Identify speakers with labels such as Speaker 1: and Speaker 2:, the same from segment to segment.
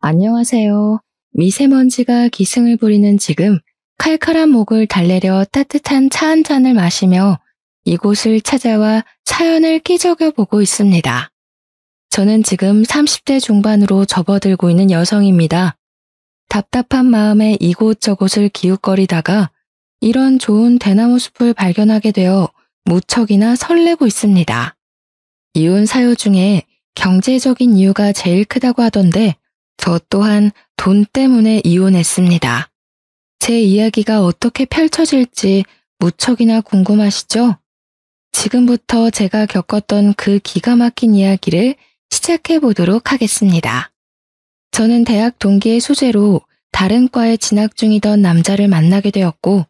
Speaker 1: 안녕하세요. 미세먼지가 기승을 부리는 지금 칼칼한 목을 달래려 따뜻한 차 한 잔을 마시며 이곳을 찾아와 사연을 끼적여 보고 있습니다. 저는 지금 30대 중반으로 접어들고 있는 여성입니다. 답답한 마음에 이곳저곳을 기웃거리다가 이런 좋은 대나무 숲을 발견하게 되어 무척이나 설레고 있습니다. 이혼 사유 중에 경제적인 이유가 제일 크다고 하던데 저 또한 돈 때문에 이혼했습니다. 제 이야기가 어떻게 펼쳐질지 무척이나 궁금하시죠? 지금부터 제가 겪었던 그 기가 막힌 이야기를 시작해 보도록 하겠습니다. 저는 대학 동기의 소재로 다른 과에 진학 중이던 남자를 만나게 되었고,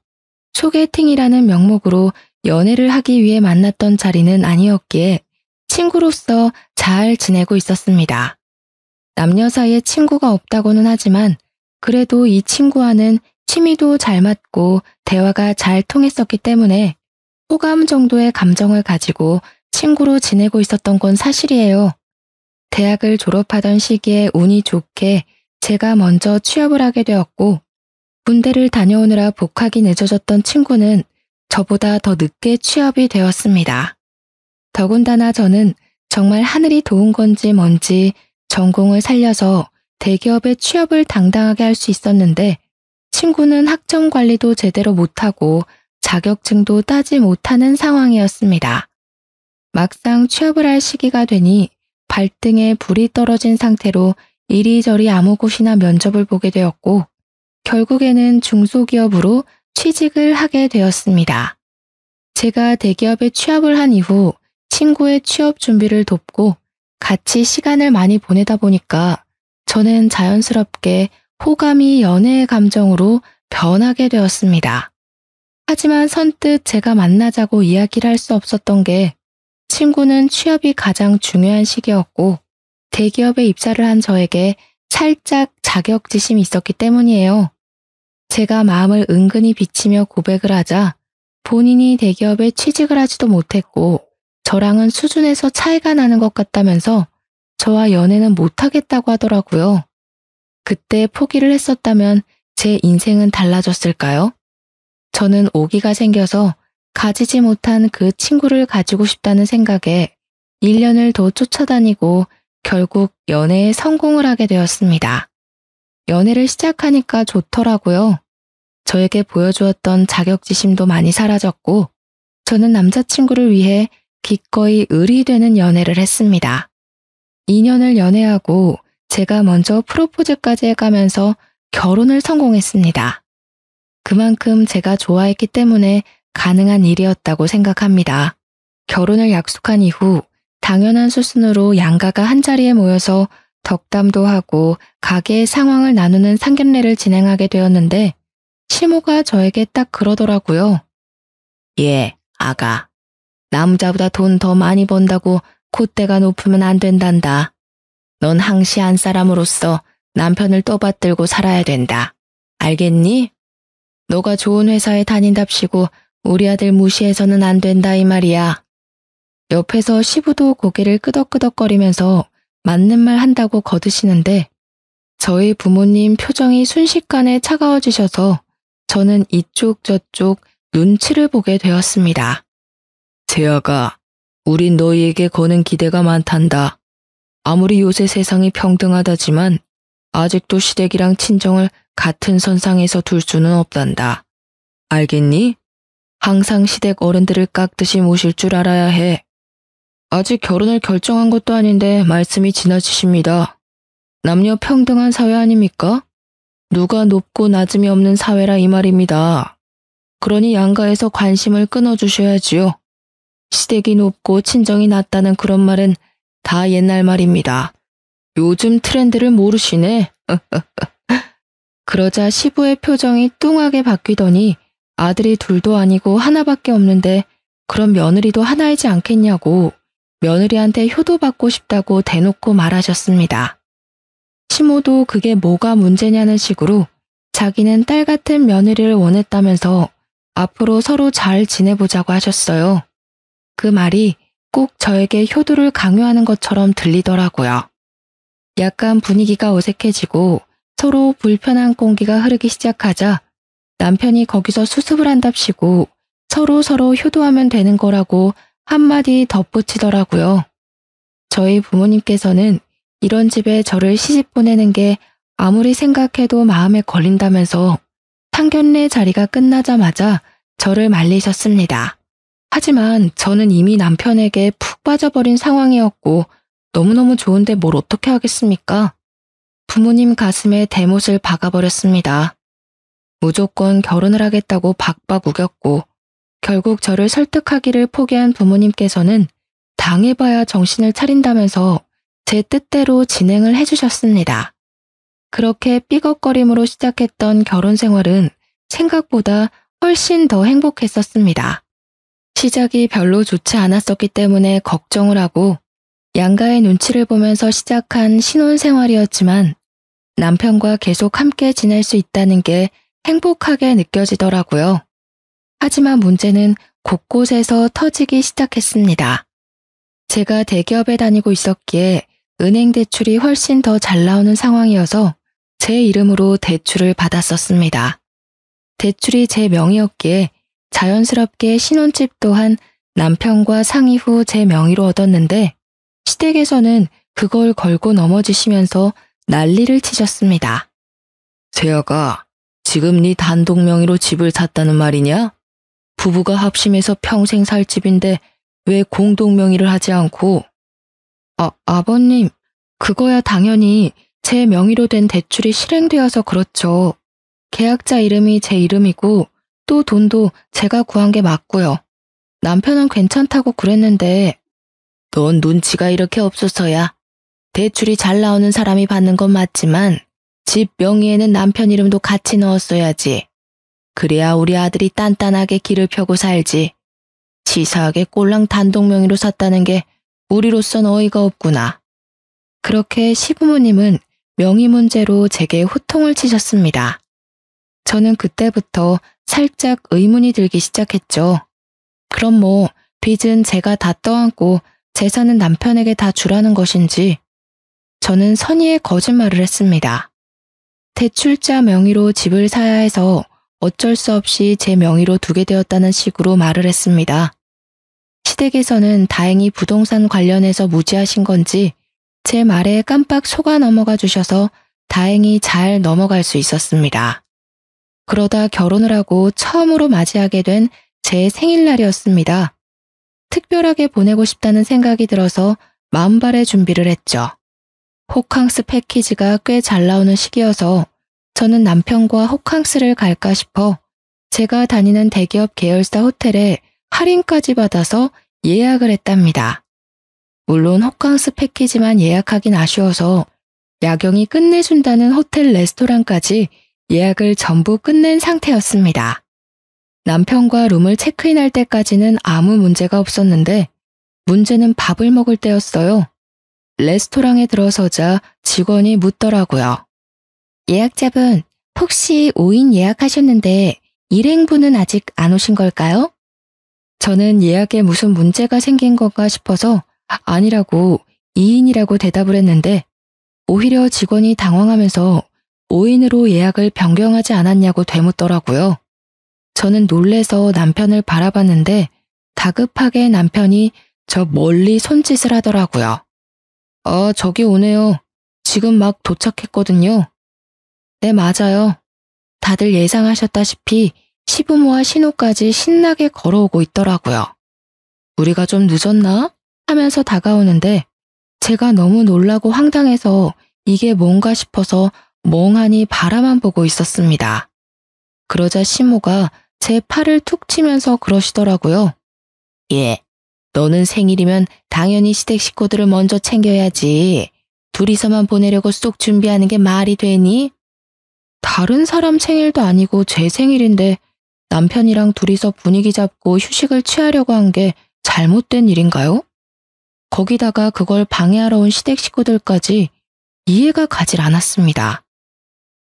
Speaker 1: 소개팅이라는 명목으로 연애를 하기 위해 만났던 자리는 아니었기에 친구로서 잘 지내고 있었습니다. 남녀 사이에 친구가 없다고는 하지만 그래도 이 친구와는 취미도 잘 맞고 대화가 잘 통했었기 때문에 호감 정도의 감정을 가지고 친구로 지내고 있었던 건 사실이에요. 대학을 졸업하던 시기에 운이 좋게 제가 먼저 취업을 하게 되었고, 군대를 다녀오느라 복학이 늦어졌던 친구는 저보다 더 늦게 취업이 되었습니다. 더군다나 저는 정말 하늘이 도운 건지 뭔지 전공을 살려서 대기업에 취업을 당당하게 할 수 있었는데, 친구는 학점 관리도 제대로 못하고 자격증도 따지 못하는 상황이었습니다. 막상 취업을 할 시기가 되니 발등에 불이 떨어진 상태로 이리저리 아무 곳이나 면접을 보게 되었고, 결국에는 중소기업으로 취직을 하게 되었습니다. 제가 대기업에 취업을 한 이후 친구의 취업 준비를 돕고 같이 시간을 많이 보내다 보니까 저는 자연스럽게 호감이 연애의 감정으로 변하게 되었습니다. 하지만 선뜻 제가 만나자고 이야기를 할 수 없었던 게, 친구는 취업이 가장 중요한 시기였고 대기업에 입사를 한 저에게 살짝 자격지심이 있었기 때문이에요. 제가 마음을 은근히 비치며 고백을 하자 본인이 대기업에 취직을 하지도 못했고 저랑은 수준에서 차이가 나는 것 같다면서 저와 연애는 못하겠다고 하더라고요. 그때 포기를 했었다면 제 인생은 달라졌을까요? 저는 오기가 생겨서 가지지 못한 그 친구를 가지고 싶다는 생각에 1년을 더 쫓아다니고 결국 연애에 성공을 하게 되었습니다. 연애를 시작하니까 좋더라고요. 저에게 보여주었던 자격지심도 많이 사라졌고, 저는 남자친구를 위해 기꺼이 을이 되는 연애를 했습니다. 2년을 연애하고 제가 먼저 프로포즈까지 해가면서 결혼을 성공했습니다. 그만큼 제가 좋아했기 때문에 가능한 일이었다고 생각합니다. 결혼을 약속한 이후 당연한 수순으로 양가가 한자리에 모여서 덕담도 하고 가게의 상황을 나누는 상견례를 진행하게 되었는데, 시모가 저에게 딱 그러더라고요. 예, 아가. 남자보다 돈 더 많이 번다고 콧대가 높으면 안 된단다. 넌 항시한 사람으로서 남편을 떠받들고 살아야 된다. 알겠니? 너가 좋은 회사에 다닌답시고 우리 아들 무시해서는 안 된다 이 말이야. 옆에서 시부도 고개를 끄덕끄덕거리면서 맞는 말 한다고 거드시는데, 저희 부모님 표정이 순식간에 차가워지셔서 저는 이쪽 저쪽 눈치를 보게 되었습니다. 재아가, 우린 너희에게 거는 기대가 많단다. 아무리 요새 세상이 평등하다지만 아직도 시댁이랑 친정을 같은 선상에서 둘 수는 없단다. 알겠니? 항상 시댁 어른들을 깍듯이 모실 줄 알아야 해. 아직 결혼을 결정한 것도 아닌데 말씀이 지나치십니다. 남녀 평등한 사회 아닙니까? 누가 높고 낮음이 없는 사회라 이 말입니다. 그러니 양가에서 관심을 끊어주셔야지요. 시댁이 높고 친정이 낮다는 그런 말은 다 옛날 말입니다. 요즘 트렌드를 모르시네. 그러자 시부의 표정이 뚱하게 바뀌더니 아들이 둘도 아니고 하나밖에 없는데 그럼 며느리도 하나이지 않겠냐고 며느리한테 효도받고 싶다고 대놓고 말하셨습니다. 시모도 그게 뭐가 문제냐는 식으로 자기는 딸 같은 며느리를 원했다면서 앞으로 서로 잘 지내보자고 하셨어요. 그 말이 꼭 저에게 효도를 강요하는 것처럼 들리더라고요. 약간 분위기가 어색해지고 서로 불편한 공기가 흐르기 시작하자 남편이 거기서 수습을 한답시고 서로 효도하면 되는 거라고 한마디 덧붙이더라고요. 저희 부모님께서는 이런 집에 저를 시집 보내는 게 아무리 생각해도 마음에 걸린다면서 상견례 자리가 끝나자마자 저를 말리셨습니다. 하지만 저는 이미 남편에게 푹 빠져버린 상황이었고 너무너무 좋은데 뭘 어떻게 하겠습니까? 부모님 가슴에 대못을 박아버렸습니다. 무조건 결혼을 하겠다고 박박 우겼고 결국 저를 설득하기를 포기한 부모님께서는 당해봐야 정신을 차린다면서 제 뜻대로 진행을 해주셨습니다. 그렇게 삐걱거림으로 시작했던 결혼 생활은 생각보다 훨씬 더 행복했었습니다. 시작이 별로 좋지 않았었기 때문에 걱정을 하고 양가의 눈치를 보면서 시작한 신혼생활이었지만 남편과 계속 함께 지낼 수 있다는 게 행복하게 느껴지더라고요. 하지만 문제는 곳곳에서 터지기 시작했습니다. 제가 대기업에 다니고 있었기에 은행 대출이 훨씬 더 잘 나오는 상황이어서 제 이름으로 대출을 받았었습니다. 대출이 제 명의였기에 자연스럽게 신혼집 또한 남편과 상의 후 제 명의로 얻었는데 시댁에서는 그걸 걸고 넘어지시면서 난리를 치셨습니다. 세아가 지금 네 단독 명의로 집을 샀다는 말이냐? 부부가 합심해서 평생 살 집인데 왜 공동 명의를 하지 않고? 아버님, 그거야 당연히 제 명의로 된 대출이 실행되어서 그렇죠. 계약자 이름이 제 이름이고 또 돈도 제가 구한 게 맞고요. 남편은 괜찮다고 그랬는데 넌 눈치가 이렇게 없어서야. 대출이 잘 나오는 사람이 받는 건 맞지만 집 명의에는 남편 이름도 같이 넣었어야지. 그래야 우리 아들이 단단하게 길을 펴고 살지. 치사하게 꼴랑 단독 명의로 샀다는 게 우리로선 어이가 없구나. 그렇게 시부모님은 명의 문제로 제게 호통을 치셨습니다. 저는 그때부터 살짝 의문이 들기 시작했죠. 그럼 뭐 빚은 제가 다 떠안고 재산은 남편에게 다 주라는 것인지. 저는 선의의 거짓말을 했습니다. 대출자 명의로 집을 사야 해서 어쩔 수 없이 제 명의로 두게 되었다는 식으로 말을 했습니다. 시댁에서는 다행히 부동산 관련해서 무지하신 건지 제 말에 깜빡 속아 넘어가 주셔서 다행히 잘 넘어갈 수 있었습니다. 그러다 결혼을 하고 처음으로 맞이하게 된 제 생일날이었습니다. 특별하게 보내고 싶다는 생각이 들어서 만발의 준비를 했죠. 호캉스 패키지가 꽤 잘 나오는 시기여서 저는 남편과 호캉스를 갈까 싶어 제가 다니는 대기업 계열사 호텔에 할인까지 받아서 예약을 했답니다. 물론 호캉스 패키지만 예약하긴 아쉬워서 야경이 끝내준다는 호텔 레스토랑까지 예약을 전부 끝낸 상태였습니다. 남편과 룸을 체크인할 때까지는 아무 문제가 없었는데 문제는 밥을 먹을 때였어요. 레스토랑에 들어서자 직원이 묻더라고요. 예약자분, 혹시 5인 예약하셨는데 일행분은 아직 안 오신 걸까요? 저는 예약에 무슨 문제가 생긴 건가 싶어서 아니라고 2인이라고 대답을 했는데 오히려 직원이 당황하면서 5인으로 예약을 변경하지 않았냐고 되묻더라고요. 저는 놀래서 남편을 바라봤는데 다급하게 남편이 저 멀리 손짓을 하더라고요. 저기 오네요. 지금 막 도착했거든요. 네, 맞아요. 다들 예상하셨다시피 시부모와 신우까지 신나게 걸어오고 있더라고요. 우리가 좀 늦었나? 하면서 다가오는데 제가 너무 놀라고 황당해서 이게 뭔가 싶어서 멍하니 바라만 보고 있었습니다. 그러자 시모가 제 팔을 툭 치면서 그러시더라고요. 예, 너는 생일이면 당연히 시댁 식구들을 먼저 챙겨야지. 둘이서만 보내려고 쏙 준비하는 게 말이 되니? 다른 사람 생일도 아니고 제 생일인데 남편이랑 둘이서 분위기 잡고 휴식을 취하려고 한 게 잘못된 일인가요? 거기다가 그걸 방해하러 온 시댁 식구들까지 이해가 가질 않았습니다.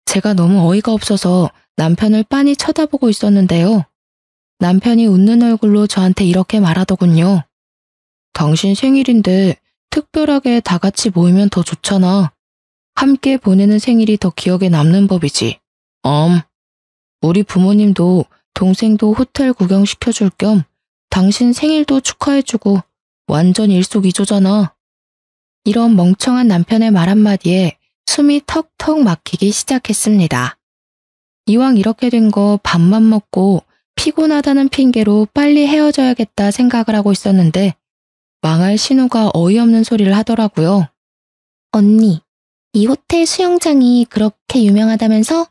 Speaker 1: 제가 너무 어이가 없어서 남편을 빤히 쳐다보고 있었는데요. 남편이 웃는 얼굴로 저한테 이렇게 말하더군요. 당신 생일인데 특별하게 다 같이 모이면 더 좋잖아. 함께 보내는 생일이 더 기억에 남는 법이지. 우리 부모님도 동생도 호텔 구경시켜줄 겸 당신 생일도 축하해주고 완전 일석이조잖아. 이런 멍청한 남편의 말 한마디에 숨이 턱턱 막히기 시작했습니다. 이왕 이렇게 된 거 밥만 먹고 피곤하다는 핑계로 빨리 헤어져야겠다 생각을 하고 있었는데 망할 신우가 어이없는 소리를 하더라고요. 언니, 이 호텔 수영장이 그렇게 유명하다면서?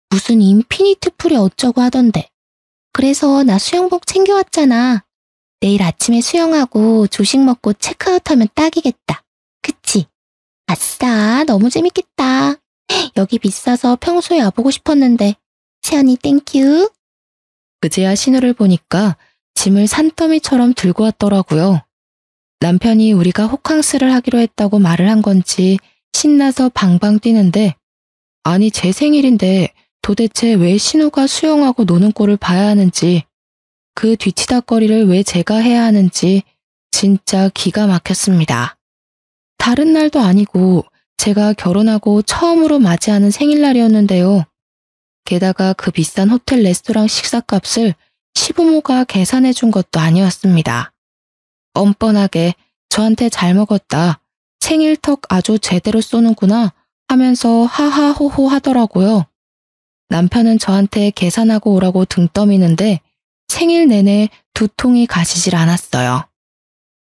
Speaker 1: 무슨 인피니트 풀이 어쩌고 하던데. 그래서 나 수영복 챙겨왔잖아. 내일 아침에 수영하고 조식 먹고 체크아웃하면 딱이겠다. 그치? 아싸, 너무 재밌겠다. 여기 비싸서 평소에 와보고 싶었는데. 세연이 땡큐. 그제야 신우를 보니까 짐을 산더미처럼 들고 왔더라고요. 남편이 우리가 호캉스를 하기로 했다고 말을 한 건지 신나서 방방 뛰는데, 아니 제 생일인데 도대체 왜 신우가 수영하고 노는 꼴을 봐야 하는지, 그 뒤치다꺼리를 왜 제가 해야 하는지 진짜 기가 막혔습니다. 다른 날도 아니고 제가 결혼하고 처음으로 맞이하는 생일날이었는데요. 게다가 그 비싼 호텔 레스토랑 식사값을 시부모가 계산해 준 것도 아니었습니다. 뻔뻔하게 저한테 잘 먹었다, 생일턱 아주 제대로 쏘는구나 하면서 하하호호 하더라고요. 남편은 저한테 계산하고 오라고 등 떠미는데 생일 내내 두통이 가시질 않았어요.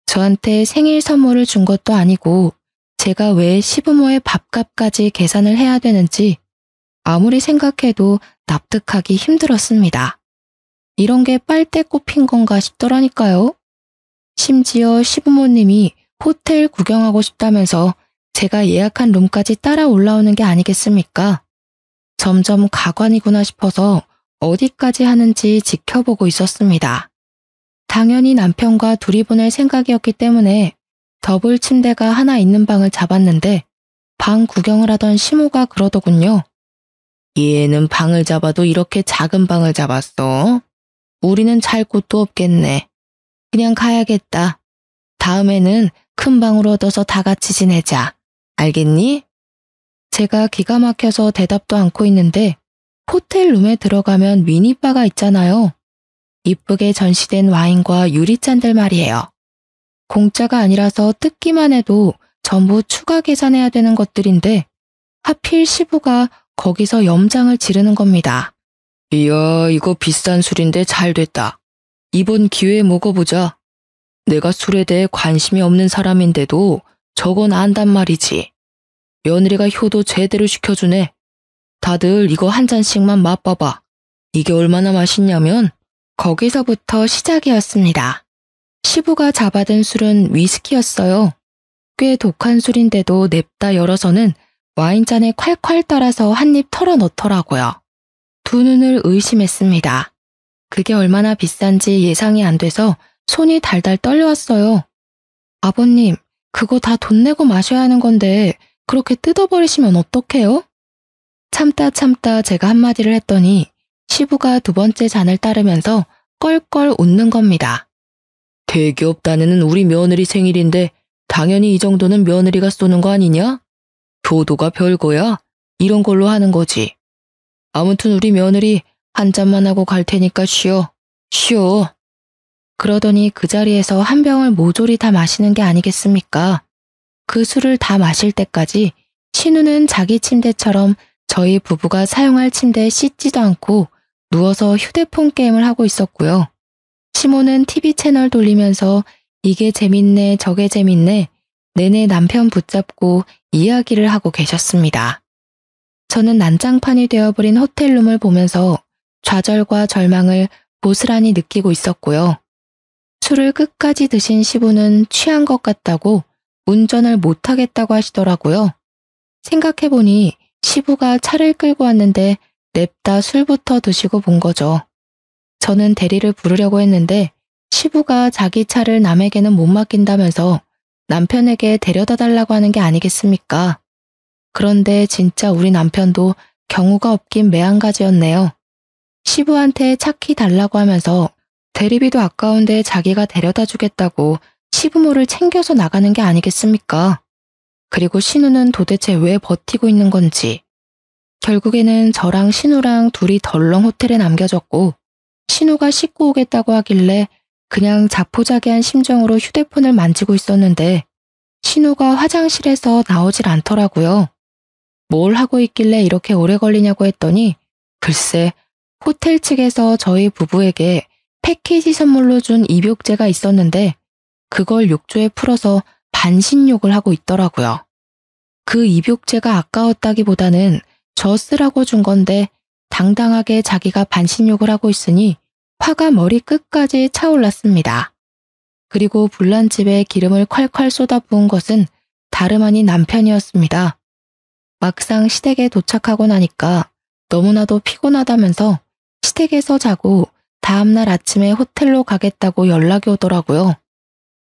Speaker 1: 저한테 생일 선물을 준 것도 아니고 제가 왜 시부모의 밥값까지 계산을 해야 되는지 아무리 생각해도 납득하기 힘들었습니다. 이런 게 빨대 꼽힌 건가 싶더라니까요. 심지어 시부모님이 호텔 구경하고 싶다면서 제가 예약한 룸까지 따라 올라오는 게 아니겠습니까? 점점 가관이구나 싶어서 어디까지 하는지 지켜보고 있었습니다. 당연히 남편과 둘이 보낼 생각이었기 때문에 더블 침대가 하나 있는 방을 잡았는데 방 구경을 하던 시모가 그러더군요. 얘는 방을 잡아도 이렇게 작은 방을 잡았어. 우리는 잘 곳도 없겠네. 그냥 가야겠다. 다음에는 큰 방으로 얻어서 다 같이 지내자. 알겠니? 제가 기가 막혀서 대답도 않고 있는데 호텔 룸에 들어가면 미니바가 있잖아요. 이쁘게 전시된 와인과 유리잔들 말이에요. 공짜가 아니라서 뜯기만 해도 전부 추가 계산해야 되는 것들인데 하필 시부가 거기서 염장을 지르는 겁니다. 이야, 이거 비싼 술인데 잘 됐다. 이번 기회에 먹어보자. 내가 술에 대해 관심이 없는 사람인데도 저건 안단 말이지. 며느리가 효도 제대로 시켜주네. 다들 이거 한 잔씩만 맛봐봐. 이게 얼마나 맛있냐면. 거기서부터 시작이었습니다. 시부가 잡아든 술은 위스키였어요. 꽤 독한 술인데도 냅다 열어서는 와인잔에 콸콸 따라서 한 입 털어 넣더라고요. 두 눈을 의심했습니다. 그게 얼마나 비싼지 예상이 안 돼서 손이 달달 떨려왔어요. 아버님, 그거 다 돈 내고 마셔야 하는 건데 그렇게 뜯어버리시면 어떡해요? 참다 제가 한마디를 했더니 시부가 두 번째 잔을 따르면서 껄껄 웃는 겁니다. 대기업 다니는 우리 며느리 생일인데 당연히 이 정도는 며느리가 쏘는 거 아니냐? 효도가 별거야. 이런 걸로 하는 거지. 아무튼 우리 며느리 한 잔만 하고 갈 테니까 쉬어. 그러더니 그 자리에서 한 병을 모조리 다 마시는 게 아니겠습니까? 그 술을 다 마실 때까지 신우는 자기 침대처럼 저희 부부가 사용할 침대에 씻지도 않고 누워서 휴대폰 게임을 하고 있었고요. 시모는 TV 채널 돌리면서 이게 재밌네 저게 재밌네 내내 남편 붙잡고 이야기를 하고 계셨습니다. 저는 난장판이 되어버린 호텔룸을 보면서 좌절과 절망을 고스란히 느끼고 있었고요. 술을 끝까지 드신 시부는 취한 것 같다고 운전을 못하겠다고 하시더라고요. 생각해보니 시부가 차를 끌고 왔는데 냅다 술부터 드시고 본 거죠. 저는 대리를 부르려고 했는데 시부가 자기 차를 남에게는 못 맡긴다면서 남편에게 데려다 달라고 하는 게 아니겠습니까? 그런데 진짜 우리 남편도 경우가 없긴 매한가지였네요. 시부한테 차키 달라고 하면서 대리비도 아까운데 자기가 데려다 주겠다고 시부모를 챙겨서 나가는 게 아니겠습니까? 그리고 신우는 도대체 왜 버티고 있는 건지. 결국에는 저랑 신우랑 둘이 덜렁 호텔에 남겨졌고 신우가 씻고 오겠다고 하길래 그냥 자포자기한 심정으로 휴대폰을 만지고 있었는데 신우가 화장실에서 나오질 않더라고요. 뭘 하고 있길래 이렇게 오래 걸리냐고 했더니 글쎄 호텔 측에서 저희 부부에게 패키지 선물로 준 입욕제가 있었는데 그걸 욕조에 풀어서 반신욕을 하고 있더라고요. 그 입욕제가 아까웠다기보다는 저 쓰라고 준 건데 당당하게 자기가 반신욕을 하고 있으니 화가 머리 끝까지 차올랐습니다. 그리고 불난 집에 기름을 콸콸 쏟아부은 것은 다름 아닌 남편이었습니다. 막상 시댁에 도착하고 나니까 너무나도 피곤하다면서 시댁에서 자고 다음날 아침에 호텔로 가겠다고 연락이 오더라고요.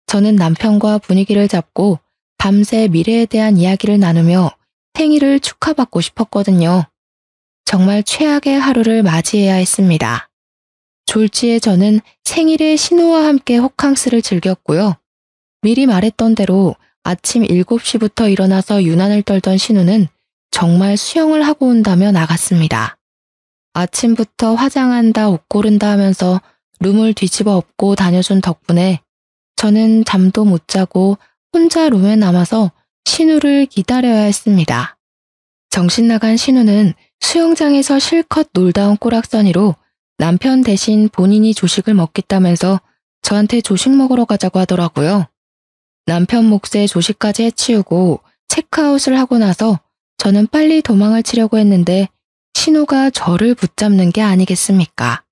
Speaker 1: 저는 남편과 분위기를 잡고 밤새 미래에 대한 이야기를 나누며 생일을 축하받고 싶었거든요. 정말 최악의 하루를 맞이해야 했습니다. 졸지에 저는 생일에 신우와 함께 호캉스를 즐겼고요. 미리 말했던 대로 아침 7시부터 일어나서 유난을 떨던 신우는 정말 수영을 하고 온다며 나갔습니다. 아침부터 화장한다, 옷 고른다 하면서 룸을 뒤집어 엎고 다녀준 덕분에 저는 잠도 못 자고 혼자 룸에 남아서 신우를 기다려야 했습니다. 정신 나간 신우는 수영장에서 실컷 놀다 온 꼬락서니로 남편 대신 본인이 조식을 먹겠다면서 저한테 조식 먹으러 가자고 하더라고요. 남편 몫에 조식까지 해치우고 체크아웃을 하고 나서 저는 빨리 도망을 치려고 했는데 신우가 저를 붙잡는 게 아니겠습니까?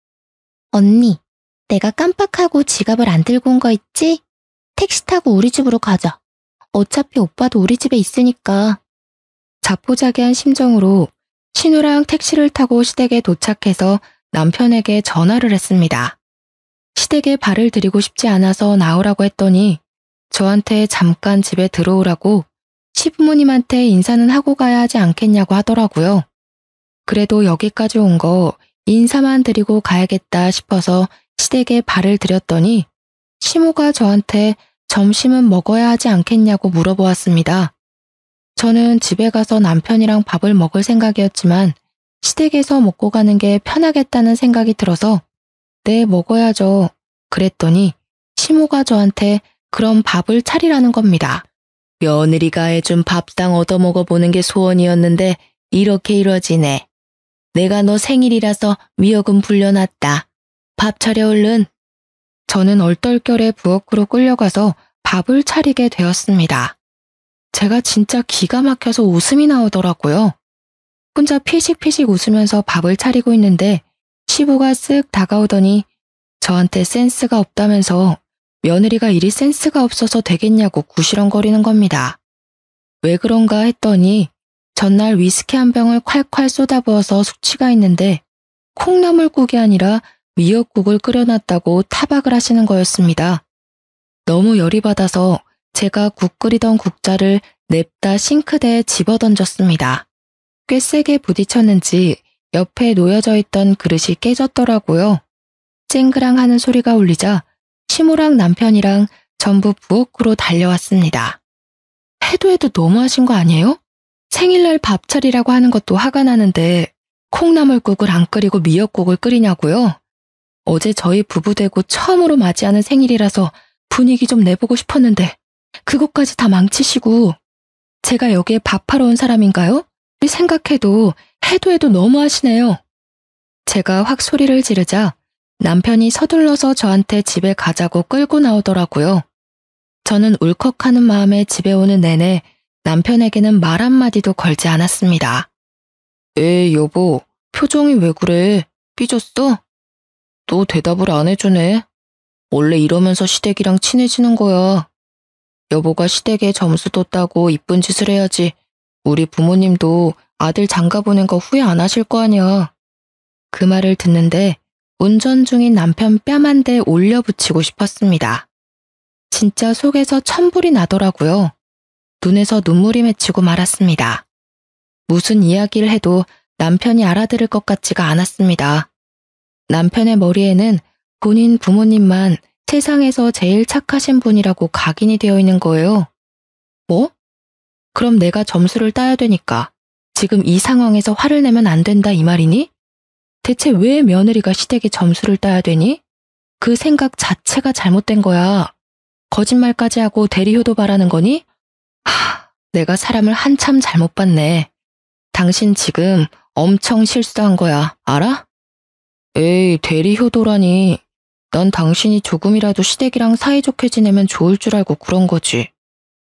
Speaker 1: 언니, 내가 깜빡하고 지갑을 안 들고 온 거 있지? 택시 타고 우리 집으로 가자. 어차피 오빠도 우리 집에 있으니까. 자포자기한 심정으로 신우랑 택시를 타고 시댁에 도착해서 남편에게 전화를 했습니다. 시댁에 발을 들이고 싶지 않아서 나오라고 했더니 저한테 잠깐 집에 들어오라고 시부모님한테 인사는 하고 가야 하지 않겠냐고 하더라고요. 그래도 여기까지 온 거 인사만 드리고 가야겠다 싶어서 시댁에 발을 들였더니 시모가 저한테 점심은 먹어야 하지 않겠냐고 물어보았습니다. 저는 집에 가서 남편이랑 밥을 먹을 생각이었지만 시댁에서 먹고 가는 게 편하겠다는 생각이 들어서 네, 먹어야죠. 그랬더니 시모가 저한테 그럼 밥을 차리라는 겁니다. 며느리가 해준 밥상 얻어먹어보는 게 소원이었는데 이렇게 이뤄지네. 내가 너 생일이라서 위약금 불려놨다. 밥 차려 얼른. 저는 얼떨결에 부엌으로 끌려가서 밥을 차리게 되었습니다. 제가 진짜 기가 막혀서 웃음이 나오더라고요. 혼자 피식피식 웃으면서 밥을 차리고 있는데 시부가 쓱 다가오더니 저한테 센스가 없다면서 며느리가 이리 센스가 없어서 되겠냐고 구시렁거리는 겁니다. 왜 그런가 했더니 전날 위스키 한 병을 콸콸 쏟아부어서 숙취가 있는데 콩나물국이 아니라 미역국을 끓여놨다고 타박을 하시는 거였습니다. 너무 열이 받아서 제가 국 끓이던 국자를 냅다 싱크대에 집어던졌습니다. 꽤 세게 부딪혔는지 옆에 놓여져 있던 그릇이 깨졌더라고요. 쨍그랑 하는 소리가 울리자 시모랑 남편이랑 전부 부엌으로 달려왔습니다. 해도 너무하신 거 아니에요? 생일날 밥 차리라고 하는 것도 화가 나는데 콩나물국을 안 끓이고 미역국을 끓이냐고요? 어제 저희 부부되고 처음으로 맞이하는 생일이라서 분위기 좀 내보고 싶었는데 그것까지 다 망치시고 제가 여기에 밥하러 온 사람인가요? 생각해도 해도 너무하시네요. 제가 확 소리를 지르자 남편이 서둘러서 저한테 집에 가자고 끌고 나오더라고요. 저는 울컥하는 마음에 집에 오는 내내 남편에게는 말 한마디도 걸지 않았습니다. 여보, 표정이 왜 그래? 삐졌어? 또 대답을 안 해주네. 원래 이러면서 시댁이랑 친해지는 거야. 여보가 시댁에 점수도 따고 이쁜 짓을 해야지 우리 부모님도 아들 장가 보낸 거 후회 안 하실 거 아니야. 그 말을 듣는데 운전 중인 남편 뺨 한 대 올려붙이고 싶었습니다. 진짜 속에서 천불이 나더라고요. 눈에서 눈물이 맺히고 말았습니다. 무슨 이야기를 해도 남편이 알아들을 것 같지가 않았습니다. 남편의 머리에는 본인 부모님만 세상에서 제일 착하신 분이라고 각인이 되어 있는 거예요. 뭐? 그럼 내가 점수를 따야 되니까 지금 이 상황에서 화를 내면 안 된다 이 말이니? 대체 왜 며느리가 시댁에 점수를 따야 되니? 그 생각 자체가 잘못된 거야. 거짓말까지 하고 대리효도 바라는 거니? 내가 사람을 한참 잘못 봤네. 당신 지금 엄청 실수한 거야. 알아? 에이, 대리효도라니. 난 당신이 조금이라도 시댁이랑 사이좋게 지내면 좋을 줄 알고 그런 거지.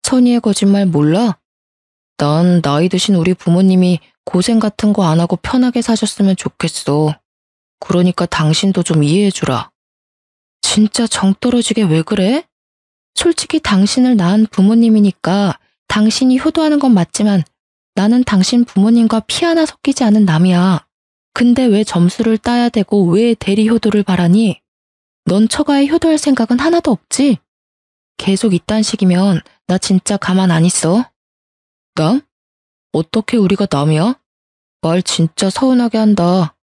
Speaker 1: 선의의 거짓말 몰라? 난 나이 드신 우리 부모님이 고생 같은 거 안 하고 편하게 사셨으면 좋겠어. 그러니까 당신도 좀 이해해주라. 진짜 정 떨어지게 왜 그래? 솔직히 당신을 낳은 부모님이니까 당신이 효도하는 건 맞지만 나는 당신 부모님과 피 하나 섞이지 않은 남이야. 근데 왜 점수를 따야 되고 왜 대리 효도를 바라니? 넌 처가에 효도할 생각은 하나도 없지? 계속 이딴 식이면 나 진짜 가만 안 있어. 남? 어떻게 우리가 남이야? 말 진짜 서운하게 한다.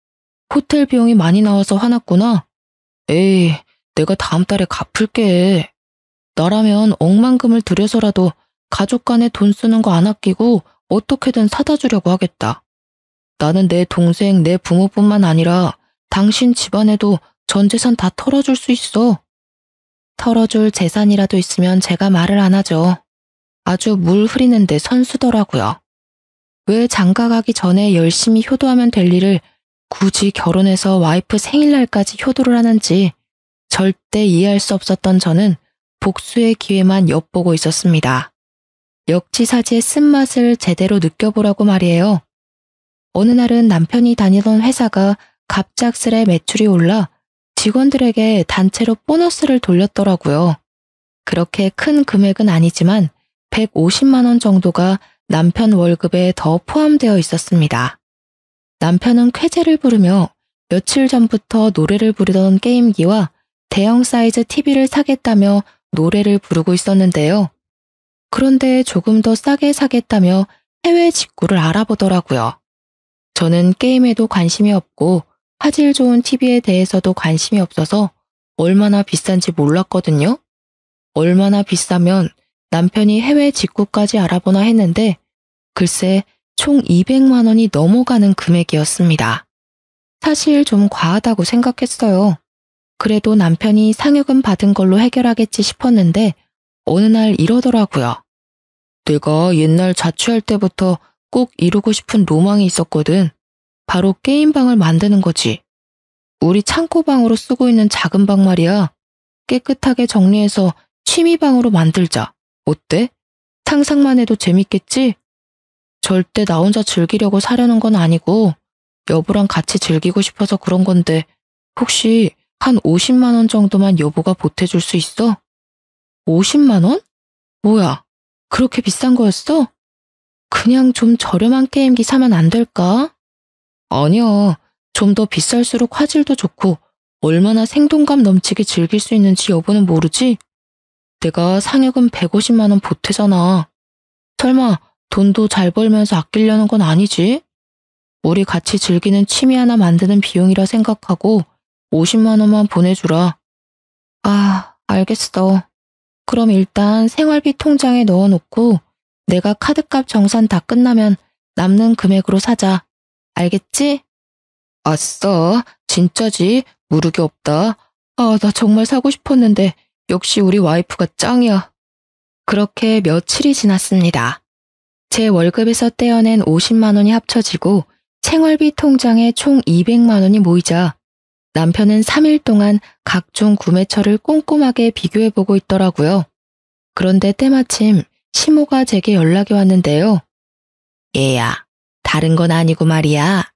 Speaker 1: 호텔 비용이 많이 나와서 화났구나. 에이, 내가 다음 달에 갚을게. 나라면 억만금을 들여서라도 가족 간에 돈 쓰는 거 안 아끼고 어떻게든 사다 주려고 하겠다. 나는 내 동생, 내 부모뿐만 아니라 당신 집안에도 전 재산 다 털어줄 수 있어. 털어줄 재산이라도 있으면 제가 말을 안 하죠. 아주 물 흐리는데 선수더라고요. 왜 장가 가기 전에 열심히 효도하면 될 일을 굳이 결혼해서 와이프 생일날까지 효도를 하는지 절대 이해할 수 없었던 저는 복수의 기회만 엿보고 있었습니다. 역지사지의 쓴맛을 제대로 느껴보라고 말이에요. 어느 날은 남편이 다니던 회사가 갑작스레 매출이 올라 직원들에게 단체로 보너스를 돌렸더라고요. 그렇게 큰 금액은 아니지만 150만 원 정도가 남편 월급에 더 포함되어 있었습니다. 남편은 쾌재를 부르며 며칠 전부터 노래를 부르던 게임기와 대형 사이즈 TV를 사겠다며 노래를 부르고 있었는데요. 그런데 조금 더 싸게 사겠다며 해외 직구를 알아보더라고요. 저는 게임에도 관심이 없고 화질 좋은 TV에 대해서도 관심이 없어서 얼마나 비싼지 몰랐거든요. 얼마나 비싸면 남편이 해외 직구까지 알아보나 했는데 글쎄 총 200만 원이 넘어가는 금액이었습니다. 사실 좀 과하다고 생각했어요. 그래도 남편이 상여금 받은 걸로 해결하겠지 싶었는데 어느 날 이러더라고요. 내가 옛날 자취할 때부터 꼭 이루고 싶은 로망이 있었거든. 바로 게임방을 만드는 거지. 우리 창고방으로 쓰고 있는 작은 방 말이야. 깨끗하게 정리해서 취미방으로 만들자. 어때? 상상만 해도 재밌겠지? 절대 나 혼자 즐기려고 사려는 건 아니고 여보랑 같이 즐기고 싶어서 그런 건데 혹시 한 50만 원 정도만 여보가 보태줄 수 있어? 50만 원? 뭐야, 그렇게 비싼 거였어? 그냥 좀 저렴한 게임기 사면 안 될까? 아니야, 좀 더 비쌀수록 화질도 좋고 얼마나 생동감 넘치게 즐길 수 있는지 여보는 모르지? 내가 상여금 150만 원 보태잖아. 설마 돈도 잘 벌면서 아끼려는 건 아니지? 우리 같이 즐기는 취미 하나 만드는 비용이라 생각하고 50만 원만 보내주라. 아, 알겠어. 그럼 일단 생활비 통장에 넣어놓고 내가 카드값 정산 다 끝나면 남는 금액으로 사자. 알겠지? 아싸, 진짜지? 무르기 없다. 아, 나 정말 사고 싶었는데 역시 우리 와이프가 짱이야. 그렇게 며칠이 지났습니다. 제 월급에서 떼어낸 50만 원이 합쳐지고 생활비 통장에 총 200만 원이 모이자 남편은 3일 동안 각종 구매처를 꼼꼼하게 비교해보고 있더라고요. 그런데 때마침 시모가 제게 연락이 왔는데요. 얘야, 다른 건 아니고 말이야.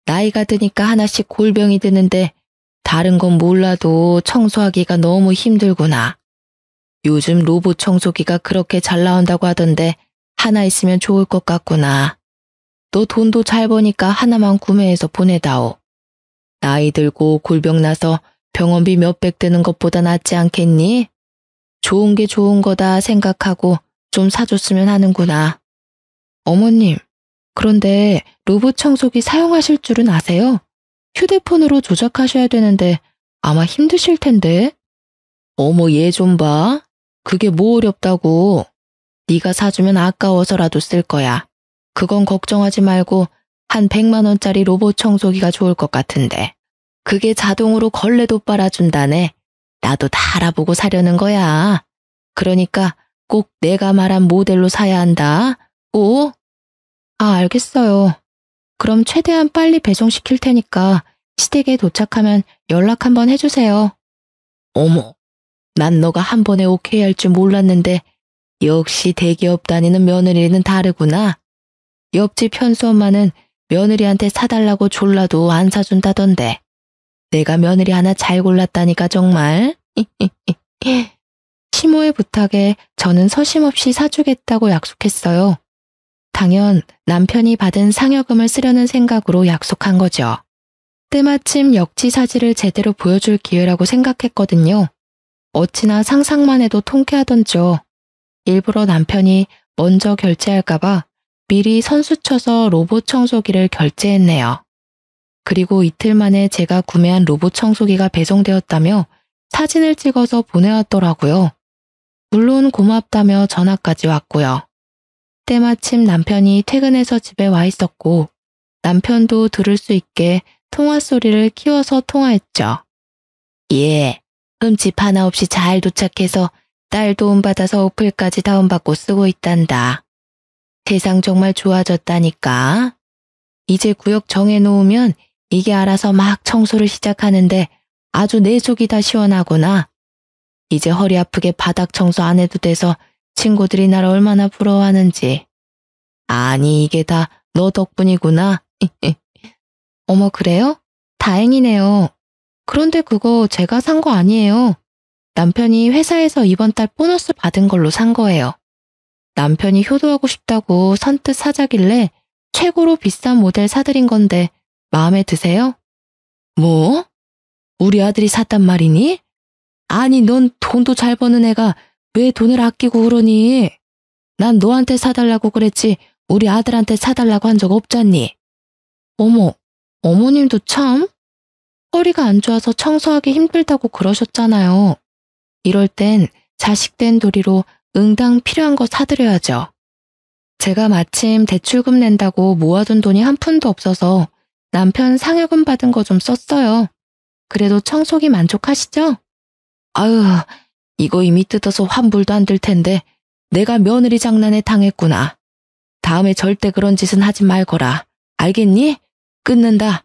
Speaker 1: 나이가 드니까 하나씩 골병이 드는데 다른 건 몰라도 청소하기가 너무 힘들구나. 요즘 로봇 청소기가 그렇게 잘 나온다고 하던데 하나 있으면 좋을 것 같구나. 너 돈도 잘 버니까 하나만 구매해서 보내다오. 나이 들고 골병 나서 병원비 몇백 드는 것보다 낫지 않겠니? 좋은 게 좋은 거다 생각하고 좀 사줬으면 하는구나. 어머님, 그런데 로봇 청소기 사용하실 줄은 아세요? 휴대폰으로 조작하셔야 되는데 아마 힘드실 텐데. 어머, 얘 좀 봐. 그게 뭐 어렵다고. 네가 사주면 아까워서라도 쓸 거야. 그건 걱정하지 말고 한 100만 원짜리 로봇 청소기가 좋을 것 같은데. 그게 자동으로 걸레도 빨아준다네. 나도 다 알아보고 사려는 거야. 그러니까 꼭 내가 말한 모델로 사야 한다. 꼭. 아, 알겠어요. 그럼 최대한 빨리 배송시킬 테니까 시댁에 도착하면 연락 한번 해주세요. 어머, 난 너가 한 번에 오케이 할 줄 몰랐는데 역시 대기업 다니는 며느리는 다르구나. 옆집 현수 엄마는 며느리한테 사달라고 졸라도 안 사준다던데. 내가 며느리 하나 잘 골랐다니까 정말. 시모의 부탁에 저는 서심없이 사주겠다고 약속했어요. 당연 남편이 받은 상여금을 쓰려는 생각으로 약속한 거죠. 때마침 역지사지를 제대로 보여줄 기회라고 생각했거든요. 어찌나 상상만 해도 통쾌하던죠. 일부러 남편이 먼저 결제할까봐 미리 선수 쳐서 로봇 청소기를 결제했네요. 그리고 이틀 만에 제가 구매한 로봇 청소기가 배송되었다며 사진을 찍어서 보내왔더라고요. 물론 고맙다며 전화까지 왔고요. 때마침 남편이 퇴근해서 집에 와 있었고 남편도 들을 수 있게 통화 소리를 키워서 통화했죠. 예, 흠집 하나 없이 잘 도착해서 딸 도움받아서 어플까지 다운받고 쓰고 있단다. 세상 정말 좋아졌다니까. 이제 구역 정해놓으면 이게 알아서 막 청소를 시작하는데 아주 내 속이 다 시원하구나. 이제 허리 아프게 바닥 청소 안 해도 돼서 친구들이 날 얼마나 부러워하는지. 아니, 이게 다 너 덕분이구나. 어머, 그래요? 다행이네요. 그런데 그거 제가 산 거 아니에요. 남편이 회사에서 이번 달 보너스 받은 걸로 산 거예요. 남편이 효도하고 싶다고 선뜻 사자길래 최고로 비싼 모델 사드린 건데 마음에 드세요? 뭐? 우리 아들이 샀단 말이니? 아니, 넌 돈도 잘 버는 애가 왜 돈을 아끼고 그러니? 난 너한테 사달라고 그랬지 우리 아들한테 사달라고 한 적 없잖니? 어머, 어머님도 참? 허리가 안 좋아서 청소하기 힘들다고 그러셨잖아요. 이럴 땐 자식된 도리로 응당 필요한 거 사드려야죠. 제가 마침 대출금 낸다고 모아둔 돈이 한 푼도 없어서 남편 상여금 받은 거 좀 썼어요. 그래도 청소기 만족하시죠? 아유, 이거 이미 뜯어서 환불도 안 될 텐데 내가 며느리 장난에 당했구나. 다음에 절대 그런 짓은 하지 말거라. 알겠니? 끊는다.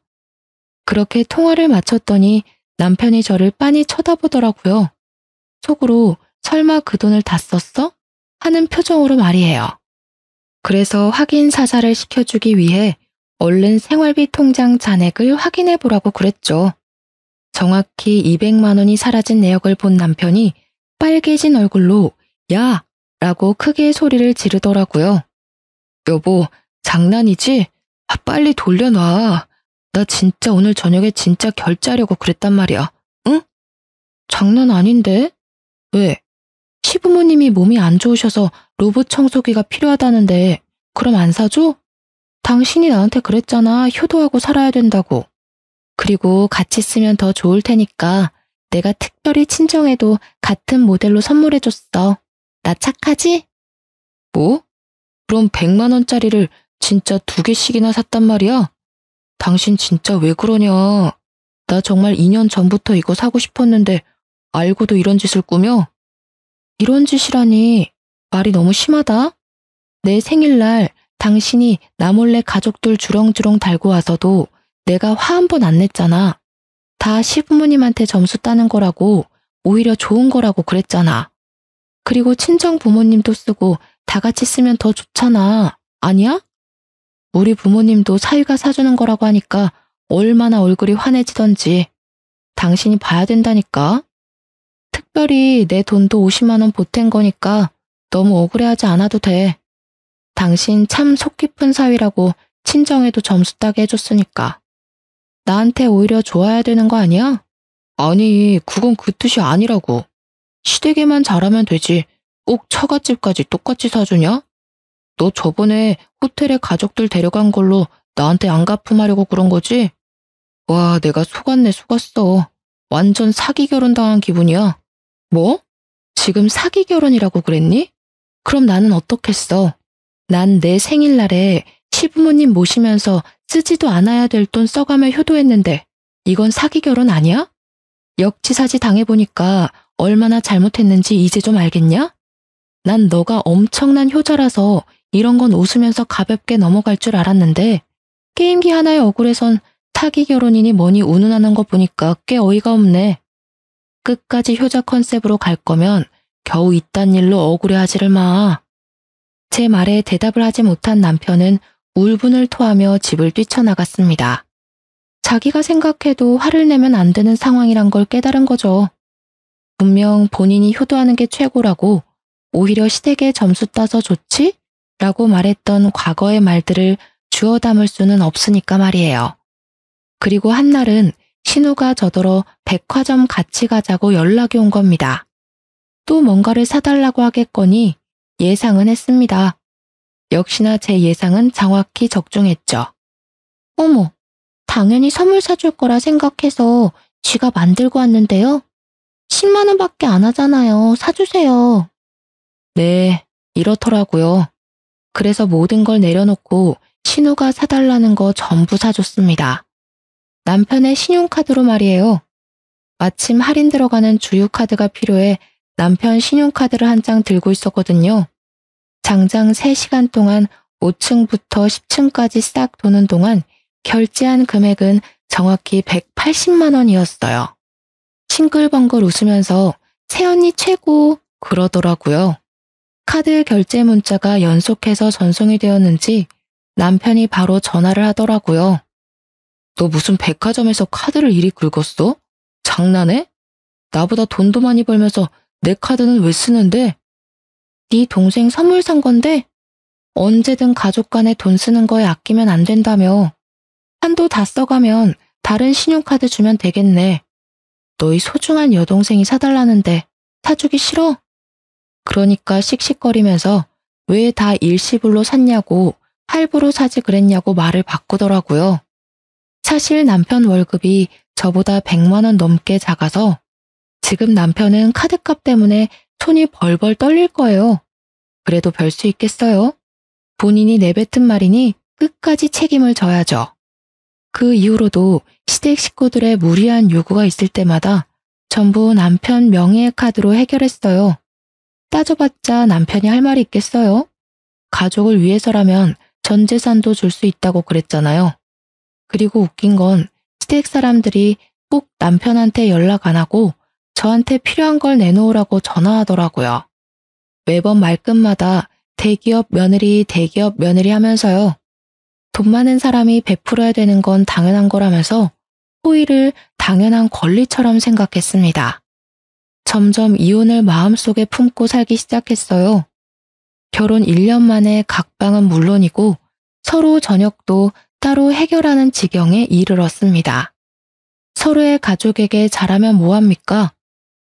Speaker 1: 그렇게 통화를 마쳤더니 남편이 저를 빤히 쳐다보더라고요. 속으로 설마 그 돈을 다 썼어? 하는 표정으로 말이에요. 그래서 확인 사살을 시켜주기 위해 얼른 생활비 통장 잔액을 확인해 보라고 그랬죠. 정확히 200만 원이 사라진 내역을 본 남편이 빨개진 얼굴로 야! 라고 크게 소리를 지르더라고요. 여보, 장난이지? 빨리 돌려놔. 나 진짜 오늘 저녁에 진짜 결제하려고 그랬단 말이야. 응? 장난 아닌데? 왜? 시부모님이 몸이 안 좋으셔서 로봇 청소기가 필요하다는데 그럼 안 사줘? 당신이 나한테 그랬잖아. 효도하고 살아야 된다고. 그리고 같이 쓰면 더 좋을 테니까 내가 특별히 친정에도 같은 모델로 선물해줬어. 나 착하지? 뭐? 그럼 100만 원짜리를 진짜 2개씩이나 샀단 말이야? 당신 진짜 왜 그러냐? 나 정말 2년 전부터 이거 사고 싶었는데 알고도 이런 짓을 꾸며? 이런 짓이라니 말이 너무 심하다. 내 생일날 당신이 나 몰래 가족들 주렁주렁 달고 와서도 내가 화 한 번 안 냈잖아. 다 시부모님한테 점수 따는 거라고, 오히려 좋은 거라고 그랬잖아. 그리고 친정 부모님도 쓰고 다 같이 쓰면 더 좋잖아. 아니야? 우리 부모님도 사위가 사주는 거라고 하니까 얼마나 얼굴이 환해지던지. 당신이 봐야 된다니까. 특별히 내 돈도 50만 원 보탠 거니까 너무 억울해하지 않아도 돼. 당신 참 속 깊은 사위라고 친정에도 점수 따게 해줬으니까. 나한테 오히려 좋아야 되는 거 아니야? 아니, 그건 그 뜻이 아니라고. 시댁에만 잘하면 되지. 꼭 처갓집까지 똑같이 사주냐? 너 저번에 호텔에 가족들 데려간 걸로 나한테 안 갚음하려고 그런 거지? 와, 내가 속았네, 속았어. 완전 사기 결혼 당한 기분이야. 뭐? 지금 사기 결혼이라고 그랬니? 그럼 나는 어떻겠어? 난 내 생일날에 시부모님 모시면서 쓰지도 않아야 될 돈 써가며 효도했는데 이건 사기 결혼 아니야? 역지사지 당해보니까 얼마나 잘못했는지 이제 좀 알겠냐? 난 너가 엄청난 효자라서 이런 건 웃으면서 가볍게 넘어갈 줄 알았는데 게임기 하나에 억울해선 사기 결혼이니 뭐니 운운하는 거 보니까 꽤 어이가 없네. 끝까지 효자 컨셉으로 갈 거면 겨우 이딴 일로 억울해하지를 마. 제 말에 대답을 하지 못한 남편은 울분을 토하며 집을 뛰쳐나갔습니다. 자기가 생각해도 화를 내면 안 되는 상황이란 걸 깨달은 거죠. 분명 본인이 효도하는 게 최고라고 오히려 시댁에 점수 따서 좋지? 라고 말했던 과거의 말들을 주워 담을 수는 없으니까 말이에요. 그리고 한날은 신우가 저더러 백화점 같이 가자고 연락이 온 겁니다. 또 뭔가를 사달라고 하겠거니 예상은 했습니다. 역시나 제 예상은 정확히 적중했죠. 어머, 당연히 선물 사줄 거라 생각해서 쥐가 만들고 왔는데요. 10만 원밖에 안 하잖아요. 사주세요. 네, 이렇더라고요. 그래서 모든 걸 내려놓고 신우가 사달라는 거 전부 사줬습니다. 남편의 신용카드로 말이에요. 마침 할인 들어가는 주유카드가 필요해 남편 신용카드를 한 장 들고 있었거든요. 장장 3시간 동안 5층부터 10층까지 싹 도는 동안 결제한 금액은 정확히 180만 원이었어요. 싱글벙글 웃으면서 새언니 최고 그러더라고요. 카드 결제 문자가 연속해서 전송이 되었는지 남편이 바로 전화를 하더라고요. 너 무슨 백화점에서 카드를 이리 긁었어? 장난해? 나보다 돈도 많이 벌면서 내 카드는 왜 쓰는데? 네 동생 선물 산 건데 언제든 가족 간에 돈 쓰는 거에 아끼면 안 된다며. 한도 다 써가면 다른 신용카드 주면 되겠네. 너희 소중한 여동생이 사달라는데 사주기 싫어? 그러니까 씩씩거리면서 왜 다 일시불로 샀냐고 할부로 사지 그랬냐고 말을 바꾸더라고요. 사실 남편 월급이 저보다 100만 원 넘게 작아서 지금 남편은 카드값 때문에 손이 벌벌 떨릴 거예요. 그래도 별 수 있겠어요? 본인이 내뱉은 말이니 끝까지 책임을 져야죠. 그 이후로도 시댁 식구들의 무리한 요구가 있을 때마다 전부 남편 명의의 카드로 해결했어요. 따져봤자 남편이 할 말이 있겠어요? 가족을 위해서라면 전 재산도 줄 수 있다고 그랬잖아요. 그리고 웃긴 건 시댁 사람들이 꼭 남편한테 연락 안 하고 저한테 필요한 걸 내놓으라고 전화하더라고요. 매번 말끝마다 대기업 며느리 하면서요. 돈 많은 사람이 베풀어야 되는 건 당연한 거라면서 호의를 당연한 권리처럼 생각했습니다. 점점 이혼을 마음속에 품고 살기 시작했어요. 결혼 1년 만에 각방은 물론이고 서로 저녁도 따로 해결하는 지경에 이르렀습니다. 서로의 가족에게 잘하면 뭐합니까?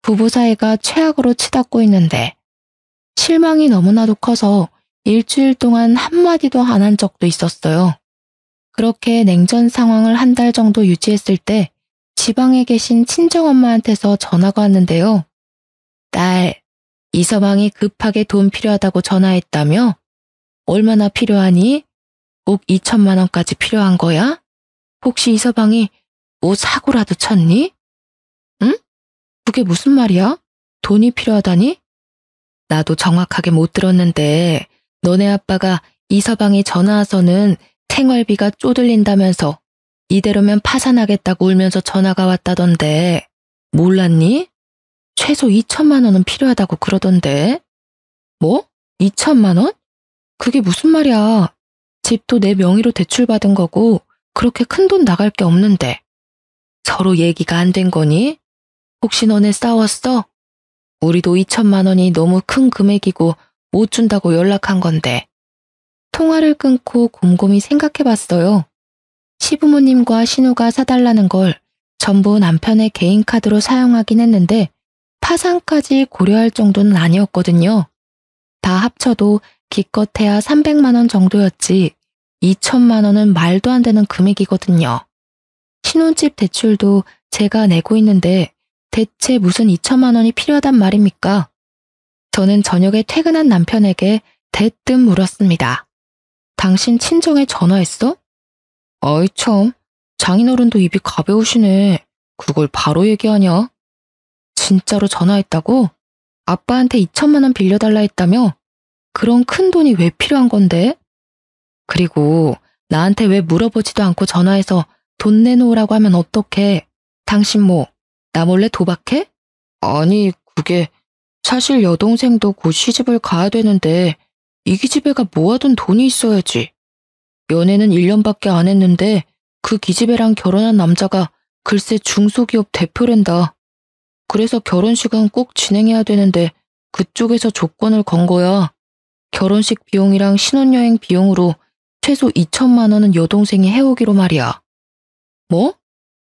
Speaker 1: 부부 사이가 최악으로 치닫고 있는데 실망이 너무나도 커서 일주일 동안 한마디도 안 한 적도 있었어요. 그렇게 냉전 상황을 한 달 정도 유지했을 때 지방에 계신 친정엄마한테서 전화가 왔는데요. 딸, 이서방이 급하게 돈 필요하다고 전화했다며? 얼마나 필요하니? 꼭 2천만 원까지 필요한 거야? 혹시 이서방이 뭐 사고라도 쳤니? 응? 그게 무슨 말이야? 돈이 필요하다니? 나도 정확하게 못 들었는데 너네 아빠가 이서방이 전화 와서는 생활비가 쪼들린다면서 이대로면 파산하겠다고 울면서 전화가 왔다던데 몰랐니? 최소 2천만 원은 필요하다고 그러던데. 뭐? 2천만 원? 그게 무슨 말이야. 집도 내 명의로 대출받은 거고 그렇게 큰 돈 나갈 게 없는데. 서로 얘기가 안 된 거니? 혹시 너네 싸웠어? 우리도 2천만 원이 너무 큰 금액이고 못 준다고 연락한 건데. 통화를 끊고 곰곰이 생각해봤어요. 시부모님과 신우가 사달라는 걸 전부 남편의 개인 카드로 사용하긴 했는데 파산까지 고려할 정도는 아니었거든요. 다 합쳐도 기껏해야 300만 원 정도였지 2천만 원은 말도 안 되는 금액이거든요. 신혼집 대출도 제가 내고 있는데 대체 무슨 2천만 원이 필요하단 말입니까? 저는 저녁에 퇴근한 남편에게 대뜸 물었습니다. 당신 친정에 전화했어? 어이 참, 장인어른도 입이 가벼우시네. 그걸 바로 얘기하냐? 진짜로 전화했다고? 아빠한테 2천만 원 빌려달라 했다며? 그런 큰 돈이 왜 필요한 건데? 그리고 나한테 왜 물어보지도 않고 전화해서 돈 내놓으라고 하면 어떡해? 당신 뭐, 나 몰래 도박해? 아니, 그게 사실 여동생도 곧 시집을 가야 되는데 이 기집애가 모아둔 돈이 있어야지. 연애는 1년밖에 안 했는데 그 기집애랑 결혼한 남자가 글쎄 중소기업 대표랜다. 그래서 결혼식은 꼭 진행해야 되는데 그쪽에서 조건을 건 거야. 결혼식 비용이랑 신혼여행 비용으로 최소 2천만 원은 여동생이 해오기로 말이야. 뭐?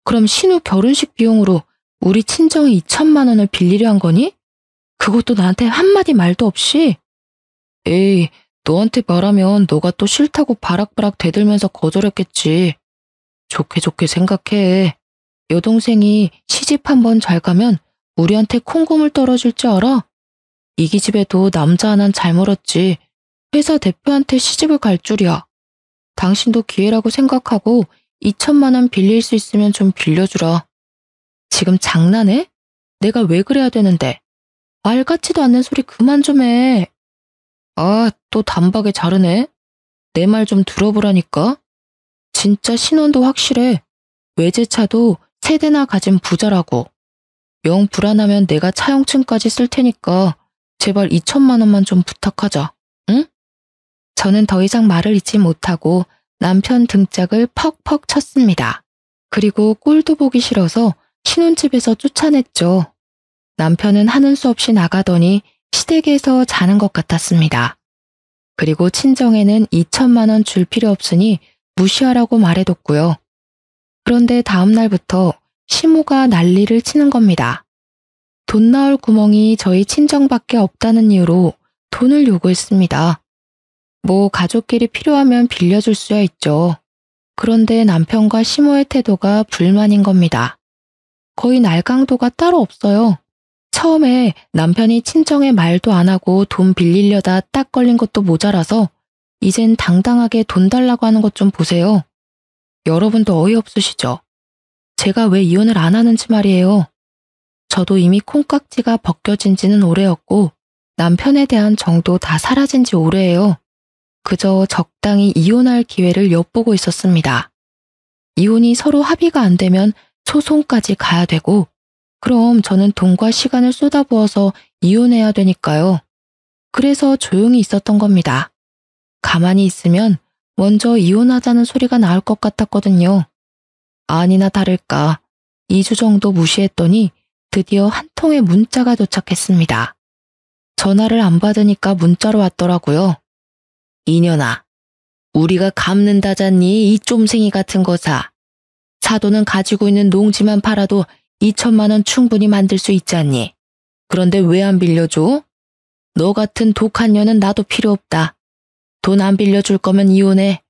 Speaker 1: 그럼 신우 결혼식 비용으로 우리 친정에 2천만 원을 빌리려 한 거니? 그것도 나한테 한마디 말도 없이? 에이, 너한테 말하면 너가 또 싫다고 바락바락 대들면서 거절했겠지. 좋게 좋게 생각해. 여동생이 시집 한번 잘 가면 우리한테 콩고물 떨어질 줄 알아? 이 기집애도 남자 하나는 잘 멀었지. 회사 대표한테 시집을 갈 줄이야. 당신도 기회라고 생각하고 2천만 원 빌릴 수 있으면 좀 빌려주라. 지금 장난해? 내가 왜 그래야 되는데? 말 같지도 않는 소리 그만 좀 해. 아, 또 단박에 자르네. 내 말 좀 들어보라니까. 진짜 신원도 확실해. 외제차도 3대나 가진 부자라고. 영 불안하면 내가 차용증까지 쓸 테니까 제발 2천만 원만 좀 부탁하자. 응? 저는 더 이상 말을 잇지 못하고 남편 등짝을 퍽퍽 쳤습니다. 그리고 꼴도 보기 싫어서 신혼집에서 쫓아냈죠. 남편은 하는 수 없이 나가더니 시댁에서 자는 것 같았습니다. 그리고 친정에는 2천만 원 줄 필요 없으니 무시하라고 말해뒀고요. 그런데 다음 날부터 시모가 난리를 치는 겁니다. 돈 나올 구멍이 저희 친정밖에 없다는 이유로 돈을 요구했습니다. 뭐 가족끼리 필요하면 빌려줄 수야 있죠. 그런데 남편과 시모의 태도가 불만인 겁니다. 거의 날강도가 따로 없어요. 처음에 남편이 친정에 말도 안 하고 돈 빌리려다 딱 걸린 것도 모자라서 이젠 당당하게 돈 달라고 하는 것 좀 보세요. 여러분도 어이없으시죠? 제가 왜 이혼을 안 하는지 말이에요. 저도 이미 콩깍지가 벗겨진 지는 오래였고 남편에 대한 정도 다 사라진 지 오래예요. 그저 적당히 이혼할 기회를 엿보고 있었습니다. 이혼이 서로 합의가 안 되면 소송까지 가야 되고 그럼 저는 돈과 시간을 쏟아부어서 이혼해야 되니까요. 그래서 조용히 있었던 겁니다. 가만히 있으면 먼저 이혼하자는 소리가 나올 것 같았거든요. 아니나 다를까 2주 정도 무시했더니 드디어 한 통의 문자가 도착했습니다. 전화를 안 받으니까 문자로 왔더라고요. 이년아, 우리가 갚는다잖니 이 쫌생이 같은 거사. 사돈은 가지고 있는 농지만 팔아도 2천만 원 충분히 만들 수 있지 않니? 그런데 왜 안 빌려줘? 너 같은 독한 년은 나도 필요 없다. 돈 안 빌려줄 거면 이혼해.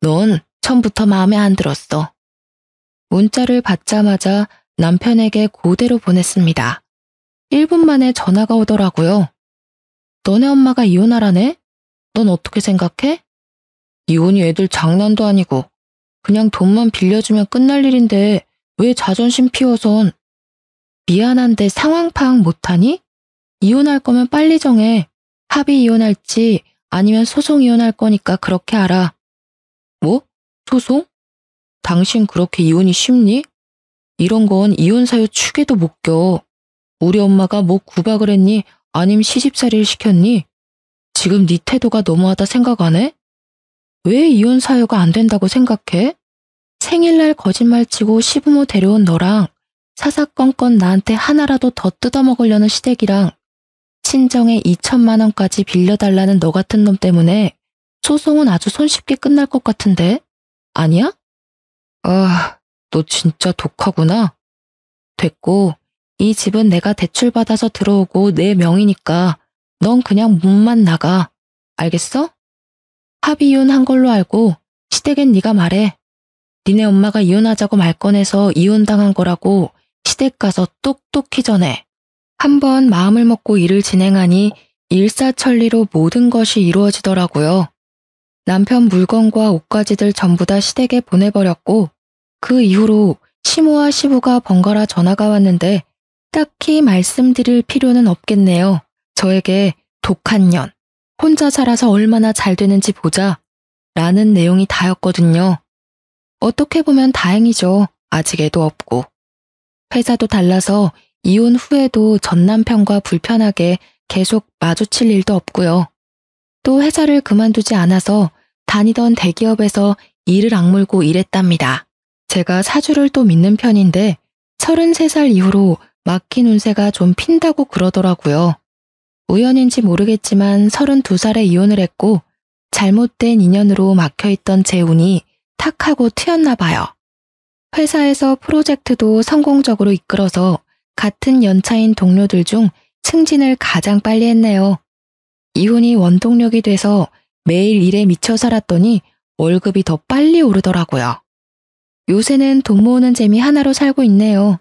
Speaker 1: 넌 처음부터 마음에 안 들었어. 문자를 받자마자 남편에게 그대로 보냈습니다. 1분 만에 전화가 오더라고요. 너네 엄마가 이혼하라네? 넌 어떻게 생각해? 이혼이 애들 장난도 아니고 그냥 돈만 빌려주면 끝날 일인데 왜 자존심 피워선. 미안한데 상황 파악 못하니? 이혼할 거면 빨리 정해. 합의 이혼할지 아니면 소송 이혼할 거니까 그렇게 알아. 뭐? 소송? 당신 그렇게 이혼이 쉽니? 이런 건 이혼 사유 축에도 못 껴. 우리 엄마가 뭐 구박을 했니? 아님 시집살이를 시켰니? 지금 네 태도가 너무하다 생각 안 해? 왜 이혼 사유가 안 된다고 생각해? 생일날 거짓말치고 시부모 데려온 너랑 사사건건 나한테 하나라도 더 뜯어먹으려는 시댁이랑 친정에 2천만 원까지 빌려달라는 너 같은 놈 때문에 소송은 아주 손쉽게 끝날 것 같은데? 아니야? 아, 너 진짜 독하구나. 됐고, 이 집은 내가 대출받아서 들어오고 내 명의니까 넌 그냥 문만 나가. 알겠어? 합의 이혼한 걸로 알고 시댁엔 네가 말해. 니네 엄마가 이혼하자고 말 꺼내서 이혼당한 거라고 시댁 가서 똑똑히 전해. 한번 마음을 먹고 일을 진행하니 일사천리로 모든 것이 이루어지더라고요. 남편 물건과 옷가지들 전부 다 시댁에 보내버렸고 그 이후로 시모와 시부가 번갈아 전화가 왔는데 딱히 말씀드릴 필요는 없겠네요. 저에게 독한 년, 혼자 살아서 얼마나 잘 되는지 보자 라는 내용이 다였거든요. 어떻게 보면 다행이죠. 아직 애도 없고. 회사도 달라서 이혼 후에도 전 남편과 불편하게 계속 마주칠 일도 없고요. 또 회사를 그만두지 않아서 다니던 대기업에서 이를 악물고 일했답니다. 제가 사주를 또 믿는 편인데 33살 이후로 막힌 운세가 좀 핀다고 그러더라고요. 우연인지 모르겠지만 32살에 이혼을 했고 잘못된 인연으로 막혀있던 제 운이 탁 하고 트였나 봐요. 회사에서 프로젝트도 성공적으로 이끌어서 같은 연차인 동료들 중 승진을 가장 빨리 했네요. 이혼이 원동력이 돼서 매일 일에 미쳐 살았더니 월급이 더 빨리 오르더라고요. 요새는 돈 모으는 재미 하나로 살고 있네요.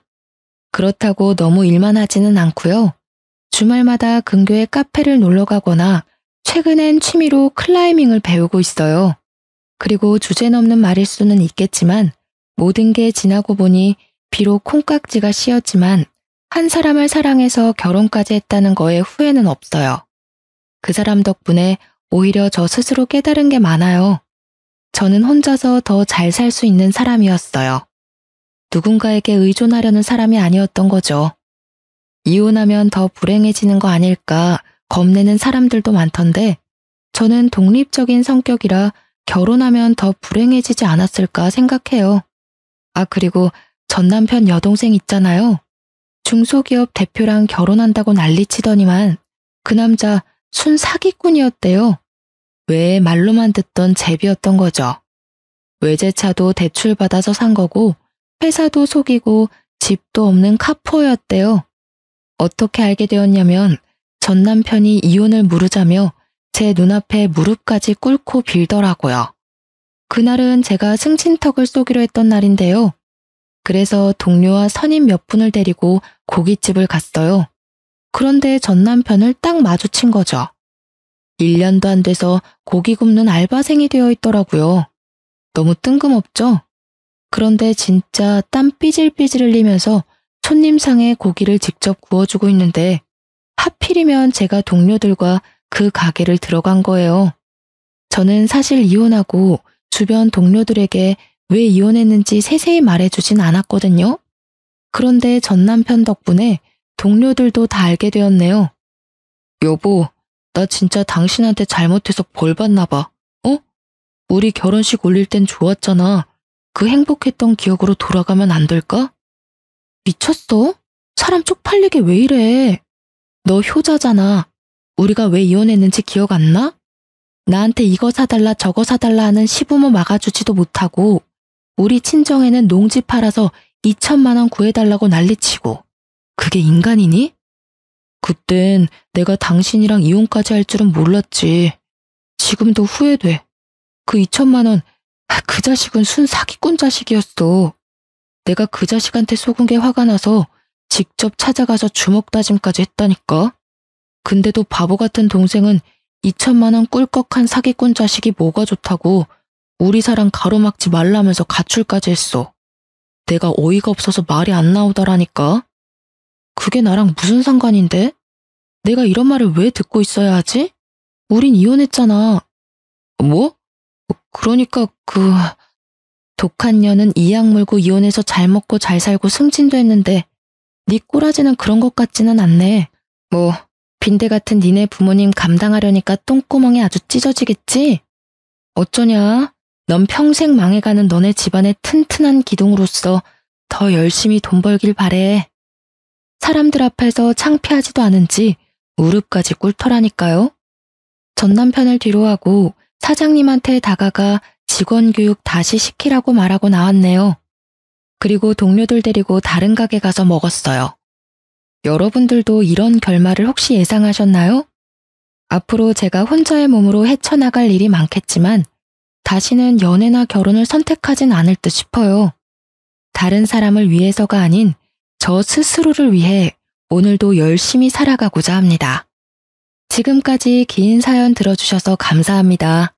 Speaker 1: 그렇다고 너무 일만 하지는 않고요. 주말마다 근교의 카페를 놀러 가거나 최근엔 취미로 클라이밍을 배우고 있어요. 그리고 주제넘는 말일 수는 있겠지만 모든 게 지나고 보니 비록 콩깍지가 씌었지만 한 사람을 사랑해서 결혼까지 했다는 거에 후회는 없어요. 그 사람 덕분에 오히려 저 스스로 깨달은 게 많아요. 저는 혼자서 더 잘 살 수 있는 사람이었어요. 누군가에게 의존하려는 사람이 아니었던 거죠. 이혼하면 더 불행해지는 거 아닐까 겁내는 사람들도 많던데 저는 독립적인 성격이라 결혼하면 더 불행해지지 않았을까 생각해요. 아, 그리고 전 남편 여동생 있잖아요. 중소기업 대표랑 결혼한다고 난리치더니만 그 남자 순 사기꾼이었대요. 왜 말로만 듣던 제비였던 거죠. 외제차도 대출받아서 산 거고 회사도 속이고 집도 없는 카포였대요. 어떻게 알게 되었냐면 전 남편이 이혼을 물으자며 제 눈앞에 무릎까지 꿇고 빌더라고요. 그날은 제가 승진턱을 쏘기로 했던 날인데요. 그래서 동료와 선임 몇 분을 데리고 고깃집을 갔어요. 그런데 전 남편을 딱 마주친 거죠. 1년도 안 돼서 고기 굽는 알바생이 되어 있더라고요. 너무 뜬금없죠? 그런데 진짜 땀 삐질삐질 흘리면서 손님상에 고기를 직접 구워주고 있는데 하필이면 제가 동료들과 그 가게를 들어간 거예요. 저는 사실 이혼하고 주변 동료들에게 왜 이혼했는지 세세히 말해주진 않았거든요. 그런데 전 남편 덕분에 동료들도 다 알게 되었네요. 여보, 나 진짜 당신한테 잘못해서 벌 받나 봐. 어? 우리 결혼식 올릴 땐 좋았잖아. 그 행복했던 기억으로 돌아가면 안 될까? 미쳤어? 사람 쪽팔리게 왜 이래? 너 효자잖아. 우리가 왜 이혼했는지 기억 안 나? 나한테 이거 사달라 저거 사달라 하는 시부모 막아주지도 못하고 우리 친정에는 농지 팔아서 2천만 원 구해달라고 난리치고 그게 인간이니? 그땐 내가 당신이랑 이혼까지 할 줄은 몰랐지. 지금도 후회돼. 그 2천만 원, 그 자식은 순 사기꾼 자식이었어. 내가 그 자식한테 속은 게 화가 나서 직접 찾아가서 주먹 다짐까지 했다니까. 근데도 바보 같은 동생은 2천만 원 꿀꺽한 사기꾼 자식이 뭐가 좋다고 우리 사랑 가로막지 말라면서 가출까지 했어. 내가 어이가 없어서 말이 안 나오더라니까. 그게 나랑 무슨 상관인데? 내가 이런 말을 왜 듣고 있어야 하지? 우린 이혼했잖아. 뭐? 그러니까 독한 년은 이악 물고 이혼해서 잘 먹고 잘 살고 승진도 했는데 네 꼬라지는 그런 것 같지는 않네. 뭐 빈대 같은 니네 부모님 감당하려니까 똥구멍이 아주 찢어지겠지? 어쩌냐? 넌 평생 망해가는 너네 집안의 튼튼한 기둥으로서 더 열심히 돈 벌길 바래. 사람들 앞에서 창피하지도 않은지 무릎까지 꿇더라니까요. 전 남편을 뒤로하고 사장님한테 다가가 직원 교육 다시 시키라고 말하고 나왔네요. 그리고 동료들 데리고 다른 가게 가서 먹었어요. 여러분들도 이런 결말을 혹시 예상하셨나요? 앞으로 제가 혼자의 몸으로 헤쳐나갈 일이 많겠지만 다시는 연애나 결혼을 선택하진 않을 듯 싶어요. 다른 사람을 위해서가 아닌 저 스스로를 위해 오늘도 열심히 살아가고자 합니다. 지금까지 긴 사연 들어주셔서 감사합니다.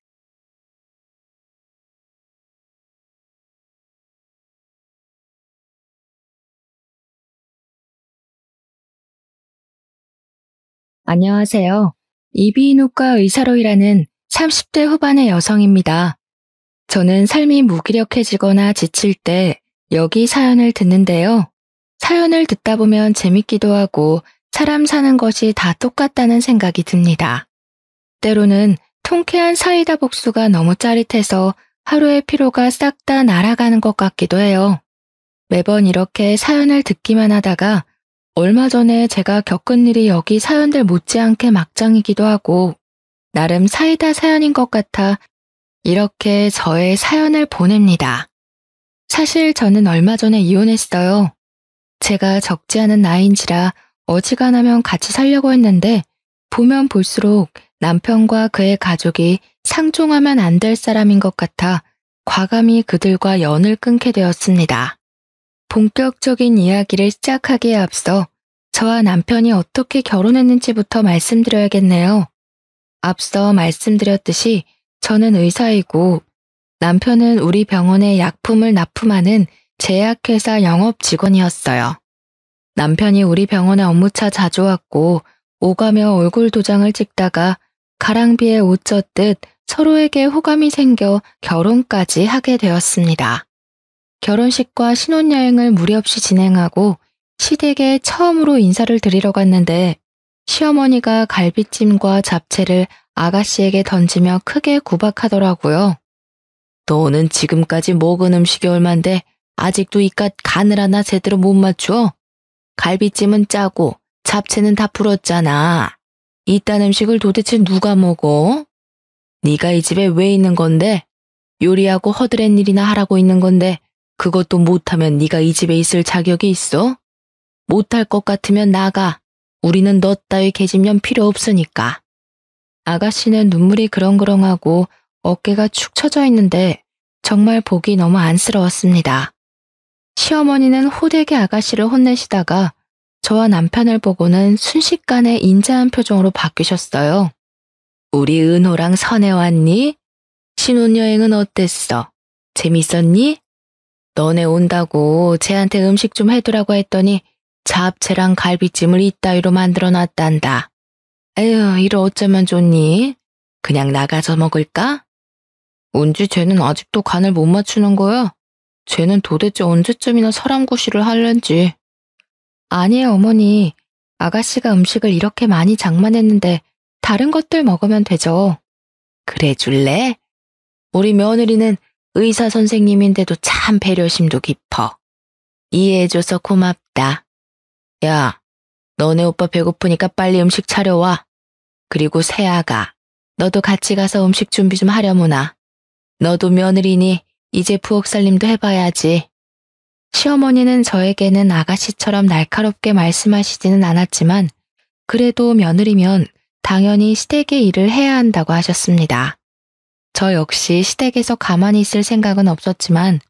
Speaker 1: 안녕하세요. 이비인후과 의사로 일하는 30대 후반의 여성입니다. 저는 삶이 무기력해지거나 지칠 때 여기 사연을 듣는데요. 사연을 듣다 보면 재밌기도 하고 사람 사는 것이 다 똑같다는 생각이 듭니다. 때로는 통쾌한 사이다 복수가 너무 짜릿해서 하루의 피로가 싹 다 날아가는 것 같기도 해요. 매번 이렇게 사연을 듣기만 하다가 얼마 전에 제가 겪은 일이 여기 사연들 못지않게 막장이기도 하고 나름 사이다 사연인 것 같아 이렇게 저의 사연을 보냅니다. 사실 저는 얼마 전에 이혼했어요. 제가 적지 않은 나이인지라 어지간하면 같이 살려고 했는데 보면 볼수록 남편과 그의 가족이 상종하면 안 될 사람인 것 같아 과감히 그들과 연을 끊게 되었습니다. 본격적인 이야기를 시작하기에 앞서 저와 남편이 어떻게 결혼했는지부터 말씀드려야겠네요. 앞서 말씀드렸듯이 저는 의사이고 남편은 우리 병원에 약품을 납품하는 제약회사 영업 직원이었어요. 남편이 우리 병원에 업무차 자주 왔고 오가며 얼굴 도장을 찍다가 가랑비에 옷 젖듯 서로에게 호감이 생겨 결혼까지 하게 되었습니다. 결혼식과 신혼여행을 무리 없이 진행하고 시댁에 처음으로 인사를 드리러 갔는데 시어머니가 갈비찜과 잡채를 아가씨에게 던지며 크게 구박하더라고요. 너는 지금까지 먹은 음식이 얼만데 아직도 이깟 간을 하나 제대로 못 맞춰? 갈비찜은 짜고 잡채는 다 불었잖아. 이딴 음식을 도대체 누가 먹어? 네가 이 집에 왜 있는 건데? 요리하고 허드렛 일이나 하라고 있는 건데 그것도 못하면 네가 이 집에 있을 자격이 있어? 못할 것 같으면 나가. 우리는 너 따위 계집년 필요 없으니까. 아가씨는 눈물이 그렁그렁하고 어깨가 축 처져 있는데 정말 보기 너무 안쓰러웠습니다. 시어머니는 호되게 아가씨를 혼내시다가 저와 남편을 보고는 순식간에 인자한 표정으로 바뀌셨어요. 우리 은호랑 선해 왔니? 신혼여행은 어땠어? 재밌었니? 너네 온다고 쟤한테 음식 좀 해두라고 했더니 잡채랑 갈비찜을 이따위로 만들어 놨단다. 에휴, 이를 어쩌면 좋니? 그냥 나가서 먹을까? 언제 쟤는 아직도 간을 못 맞추는 거야? 쟤는 도대체 언제쯤이나 사람 구실을 할는지. 아니에요, 어머니. 아가씨가 음식을 이렇게 많이 장만했는데 다른 것들 먹으면 되죠. 그래 줄래? 우리 며느리는 의사 선생님인데도 참 배려심도 깊어. 이해해줘서 고맙다. 야, 너네 오빠 배고프니까 빨리 음식 차려와. 그리고 새아가, 너도 같이 가서 음식 준비 좀 하려무나. 너도 며느리니 이제 부엌살림도 해봐야지. 시어머니는 저에게는 아가씨처럼 날카롭게 말씀하시지는 않았지만 그래도 며느리면 당연히 시댁의 일을 해야 한다고 하셨습니다. 저 역시 시댁에서 가만히 있을 생각은 없었지만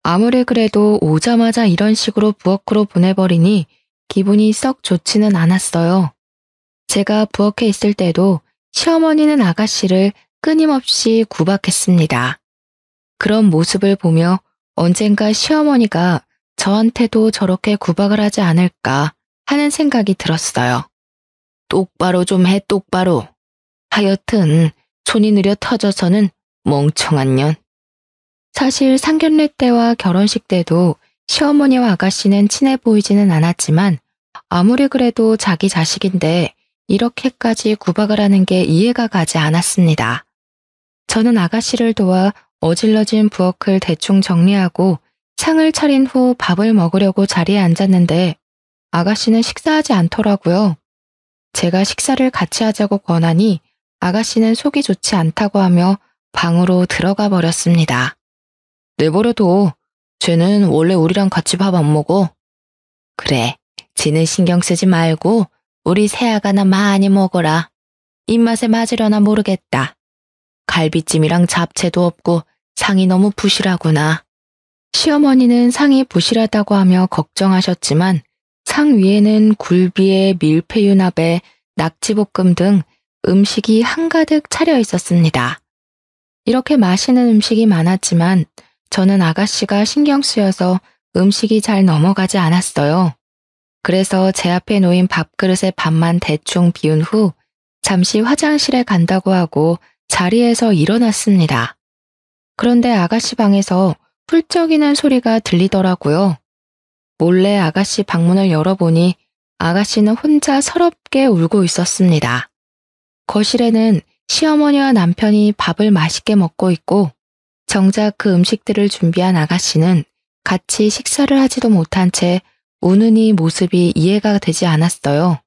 Speaker 1: 아무리 그래도 오자마자 이런 식으로 부엌으로 보내버리니 기분이 썩 좋지는 않았어요. 제가 부엌에 있을 때도 시어머니는 아가씨를 끊임없이 구박했습니다. 그런 모습을 보며 언젠가 시어머니가 저한테도 저렇게 구박을 하지 않을까 하는 생각이 들었어요. 똑바로 좀 해, 똑바로. 하여튼 손이 느려 터져서는 멍청한 년. 사실 상견례 때와 결혼식 때도 시어머니와 아가씨는 친해 보이지는 않았지만 아무리 그래도 자기 자식인데 이렇게까지 구박을 하는 게 이해가 가지 않았습니다. 저는 아가씨를 도와 어질러진 부엌을 대충 정리하고 상을 차린 후 밥을 먹으려고 자리에 앉았는데 아가씨는 식사하지 않더라고요. 제가 식사를 같이 하자고 권하니 아가씨는 속이 좋지 않다고 하며 방으로 들어가 버렸습니다. 내버려둬. 쟤는 원래 우리랑 같이 밥 안 먹어. 그래, 쟤는 신경 쓰지 말고 우리 새아가나 많이 먹어라. 입맛에 맞으려나 모르겠다. 갈비찜이랑 잡채도 없고 상이 너무 부실하구나. 시어머니는 상이 부실하다고 하며 걱정하셨지만 상 위에는 굴비에 밀푀유나베, 낙지볶음 등 음식이 한가득 차려 있었습니다. 이렇게 맛있는 음식이 많았지만 저는 아가씨가 신경 쓰여서 음식이 잘 넘어가지 않았어요. 그래서 제 앞에 놓인 밥그릇에 밥만 대충 비운 후 잠시 화장실에 간다고 하고 자리에서 일어났습니다. 그런데 아가씨 방에서 훌쩍이는 소리가 들리더라고요. 몰래 아가씨 방문을 열어보니 아가씨는 혼자 서럽게 울고 있었습니다. 거실에는 시어머니와 남편이 밥을 맛있게 먹고 있고 정작 그 음식들을 준비한 아가씨는 같이 식사를 하지도 못한 채 우는 이 모습이 이해가 되지 않았어요.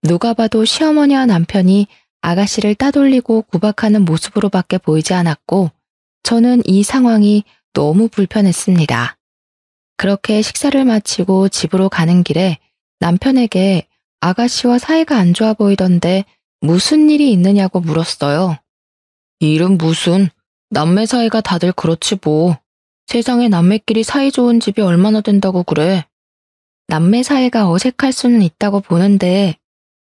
Speaker 1: 누가 봐도 시어머니와 남편이 아가씨를 따돌리고 구박하는 모습으로밖에 보이지 않았고 저는 이 상황이 너무 불편했습니다. 그렇게 식사를 마치고 집으로 가는 길에 남편에게 아가씨와 사이가 안 좋아 보이던데 무슨 일이 있느냐고 물었어요. 일은 무슨, 남매 사이가 다들 그렇지 뭐. 세상에 남매끼리 사이 좋은 집이 얼마나 된다고 그래. 남매 사이가 어색할 수는 있다고 보는데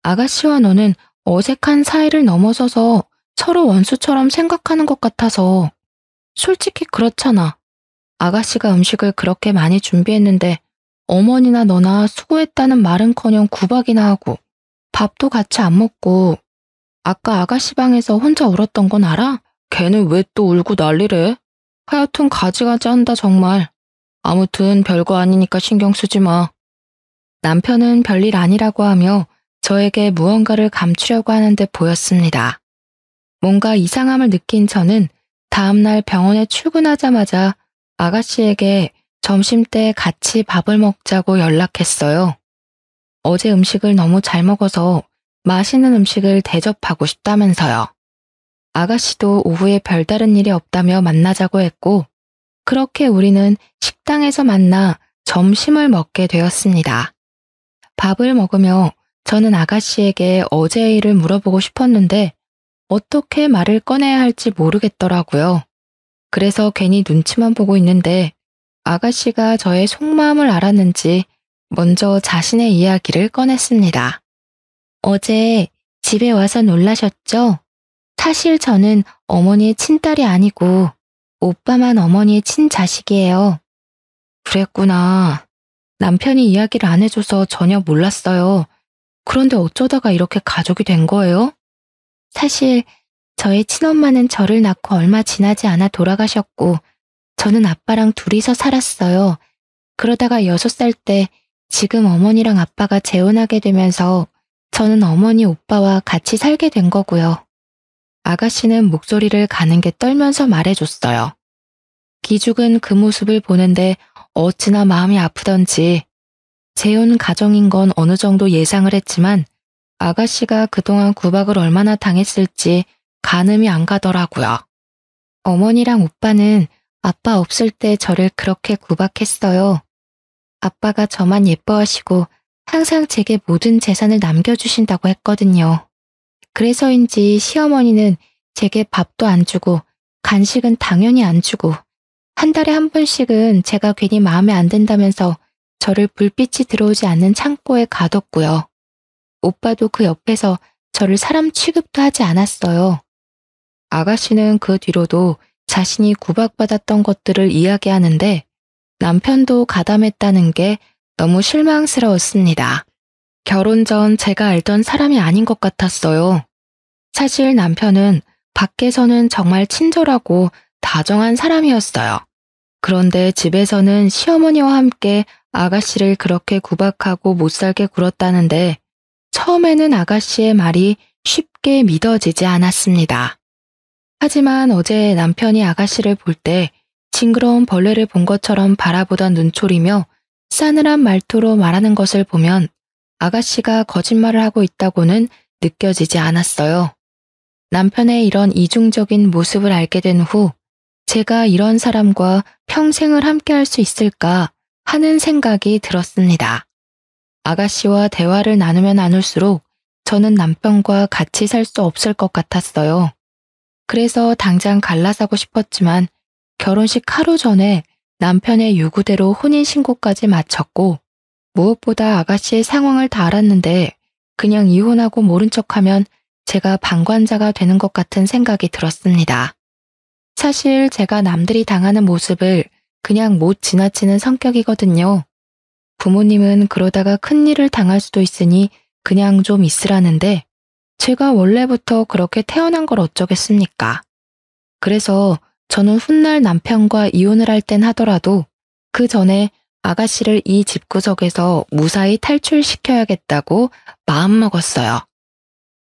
Speaker 1: 아가씨와 너는 어색한 사이를 넘어서서 서로 원수처럼 생각하는 것 같아서. 솔직히 그렇잖아. 아가씨가 음식을 그렇게 많이 준비했는데 어머니나 너나 수고했다는 말은커녕 구박이나 하고 밥도 같이 안 먹고. 아까 아가씨 방에서 혼자 울었던 건 알아? 걔는 왜 또 울고 난리래? 하여튼 가지가지 한다 정말. 아무튼 별거 아니니까 신경 쓰지 마. 남편은 별일 아니라고 하며 저에게 무언가를 감추려고 하는데 보였습니다. 뭔가 이상함을 느낀 저는 다음날 병원에 출근하자마자 아가씨에게 점심때 같이 밥을 먹자고 연락했어요. 어제 음식을 너무 잘 먹어서 맛있는 음식을 대접하고 싶다면서요. 아가씨도 오후에 별다른 일이 없다며 만나자고 했고 그렇게 우리는 식당에서 만나 점심을 먹게 되었습니다. 밥을 먹으며 저는 아가씨에게 어제의 일을 물어보고 싶었는데 어떻게 말을 꺼내야 할지 모르겠더라고요. 그래서 괜히 눈치만 보고 있는데 아가씨가 저의 속마음을 알았는지 먼저 자신의 이야기를 꺼냈습니다. 어제 집에 와서 놀라셨죠? 사실 저는 어머니의 친딸이 아니고 오빠만 어머니의 친자식이에요. 그랬구나. 남편이 이야기를 안 해줘서 전혀 몰랐어요. 그런데 어쩌다가 이렇게 가족이 된 거예요? 사실 저의 친엄마는 저를 낳고 얼마 지나지 않아 돌아가셨고 저는 아빠랑 둘이서 살았어요. 그러다가 6살 때 지금 어머니랑 아빠가 재혼하게 되면서 저는 어머니 오빠와 같이 살게 된 거고요. 아가씨는 목소리를 가는게 떨면서 말해줬어요. 기죽은 그 모습을 보는데 어찌나 마음이 아프던지. 재혼 가정인 건 어느 정도 예상을 했지만 아가씨가 그동안 구박을 얼마나 당했을지 가늠이 안 가더라고요. 어머니랑 오빠는 아빠 없을 때 저를 그렇게 구박했어요. 아빠가 저만 예뻐하시고 항상 제게 모든 재산을 남겨주신다고 했거든요. 그래서인지 시어머니는 제게 밥도 안 주고 간식은 당연히 안 주고 한 달에 한 번씩은 제가 괜히 마음에 안 든다면서 저를 불빛이 들어오지 않는 창고에 가뒀고요. 오빠도 그 옆에서 저를 사람 취급도 하지 않았어요. 아가씨는 그 뒤로도 자신이 구박받았던 것들을 이야기하는데 남편도 가담했다는 게 너무 실망스러웠습니다. 결혼 전 제가 알던 사람이 아닌 것 같았어요. 사실 남편은 밖에서는 정말 친절하고 다정한 사람이었어요. 그런데 집에서는 시어머니와 함께 아가씨를 그렇게 구박하고 못살게 굴었다는데 처음에는 아가씨의 말이 쉽게 믿어지지 않았습니다. 하지만 어제 남편이 아가씨를 볼 때 징그러운 벌레를 본 것처럼 바라보던 눈초리며 싸늘한 말투로 말하는 것을 보면 아가씨가 거짓말을 하고 있다고는 느껴지지 않았어요. 남편의 이런 이중적인 모습을 알게 된 후 제가 이런 사람과 평생을 함께할 수 있을까 하는 생각이 들었습니다. 아가씨와 대화를 나누면 나눌수록 저는 남편과 같이 살 수 없을 것 같았어요. 그래서 당장 갈라서고 싶었지만 결혼식 하루 전에 남편의 요구대로 혼인신고까지 마쳤고 무엇보다 아가씨의 상황을 다 알았는데 그냥 이혼하고 모른 척하면 제가 방관자가 되는 것 같은 생각이 들었습니다. 사실 제가 남들이 당하는 모습을 그냥 못 지나치는 성격이거든요. 부모님은 그러다가 큰일을 당할 수도 있으니 그냥 좀 있으라는데 제가 원래부터 그렇게 태어난 걸 어쩌겠습니까? 그래서 저는 훗날 남편과 이혼을 할 땐 하더라도 그 전에 아가씨를 이 집구석에서 무사히 탈출시켜야겠다고 마음먹었어요.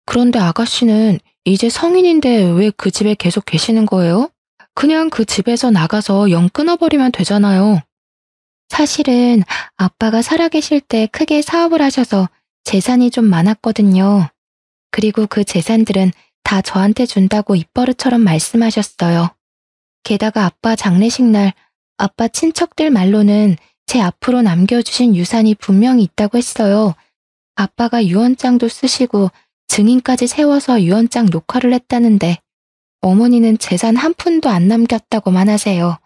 Speaker 1: 그런데 아가씨는 이제 성인인데 왜 그 집에 계속 계시는 거예요? 그냥 그 집에서 나가서 영 끊어버리면 되잖아요. 사실은 아빠가 살아계실 때 크게 사업을 하셔서 재산이 좀 많았거든요. 그리고 그 재산들은 다 저한테 준다고 입버릇처럼 말씀하셨어요. 게다가 아빠 장례식 날 아빠 친척들 말로는 제 앞으로 남겨주신 유산이 분명히 있다고 했어요. 아빠가 유언장도 쓰시고 증인까지 세워서 유언장 녹화를 했다는데 어머니는 재산 한 푼도 안 남겼다고만 하세요.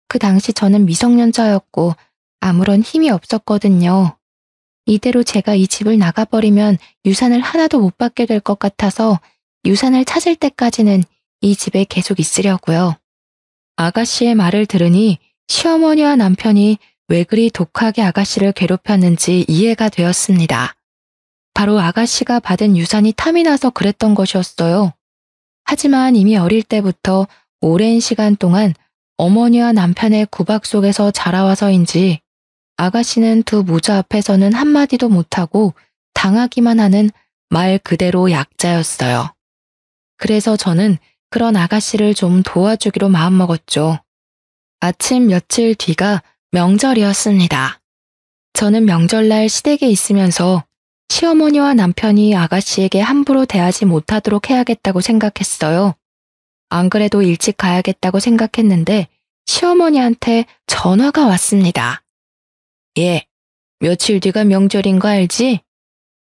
Speaker 1: 그 당시 저는 미성년자였고 아무런 힘이 없었거든요. 이대로 제가 이 집을 나가버리면 유산을 하나도 못 받게 될 것 같아서 유산을 찾을 때까지는 이 집에 계속 있으려고요. 아가씨의 말을 들으니 시어머니와 남편이 왜 그리 독하게 아가씨를 괴롭혔는지 이해가 되었습니다. 바로 아가씨가 받은 유산이 탐이 나서 그랬던 것이었어요. 하지만 이미 어릴 때부터 오랜 시간 동안 어머니와 남편의 구박 속에서 자라와서인지 아가씨는 두 모자 앞에서는 한마디도 못하고 당하기만 하는 말 그대로 약자였어요. 그래서 저는 그런 아가씨를 좀 도와주기로 마음먹었죠. 아침 며칠 뒤가 명절이었습니다. 저는 명절날 시댁에 있으면서 시어머니와 남편이 아가씨에게 함부로 대하지 못하도록 해야겠다고 생각했어요. 안 그래도 일찍 가야겠다고 생각했는데 시어머니한테 전화가 왔습니다. 예, 며칠 뒤가 명절인 거 알지?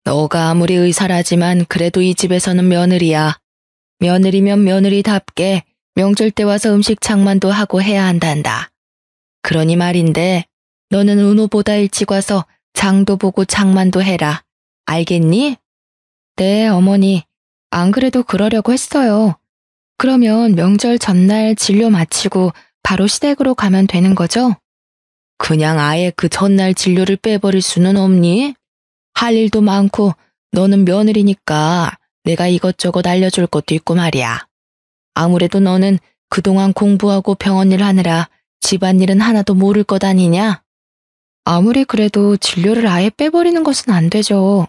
Speaker 1: 너가 아무리 의사라지만 그래도 이 집에서는 며느리야. 며느리면 며느리답게 명절 때 와서 음식 장만도 하고 해야 한단다. 그러니 말인데 너는 은호보다 일찍 와서 장도 보고 장만도 해라. 알겠니? 네, 어머니. 안 그래도 그러려고 했어요. 그러면 명절 전날 진료 마치고 바로 시댁으로 가면 되는 거죠? 그냥 아예 그 전날 진료를 빼버릴 수는 없니? 할 일도 많고 너는 며느리니까 내가 이것저것 알려줄 것도 있고 말이야. 아무래도 너는 그동안 공부하고 병원 일 하느라 집안일은 하나도 모를 것 아니냐? 아무리 그래도 진료를 아예 빼버리는 것은 안 되죠.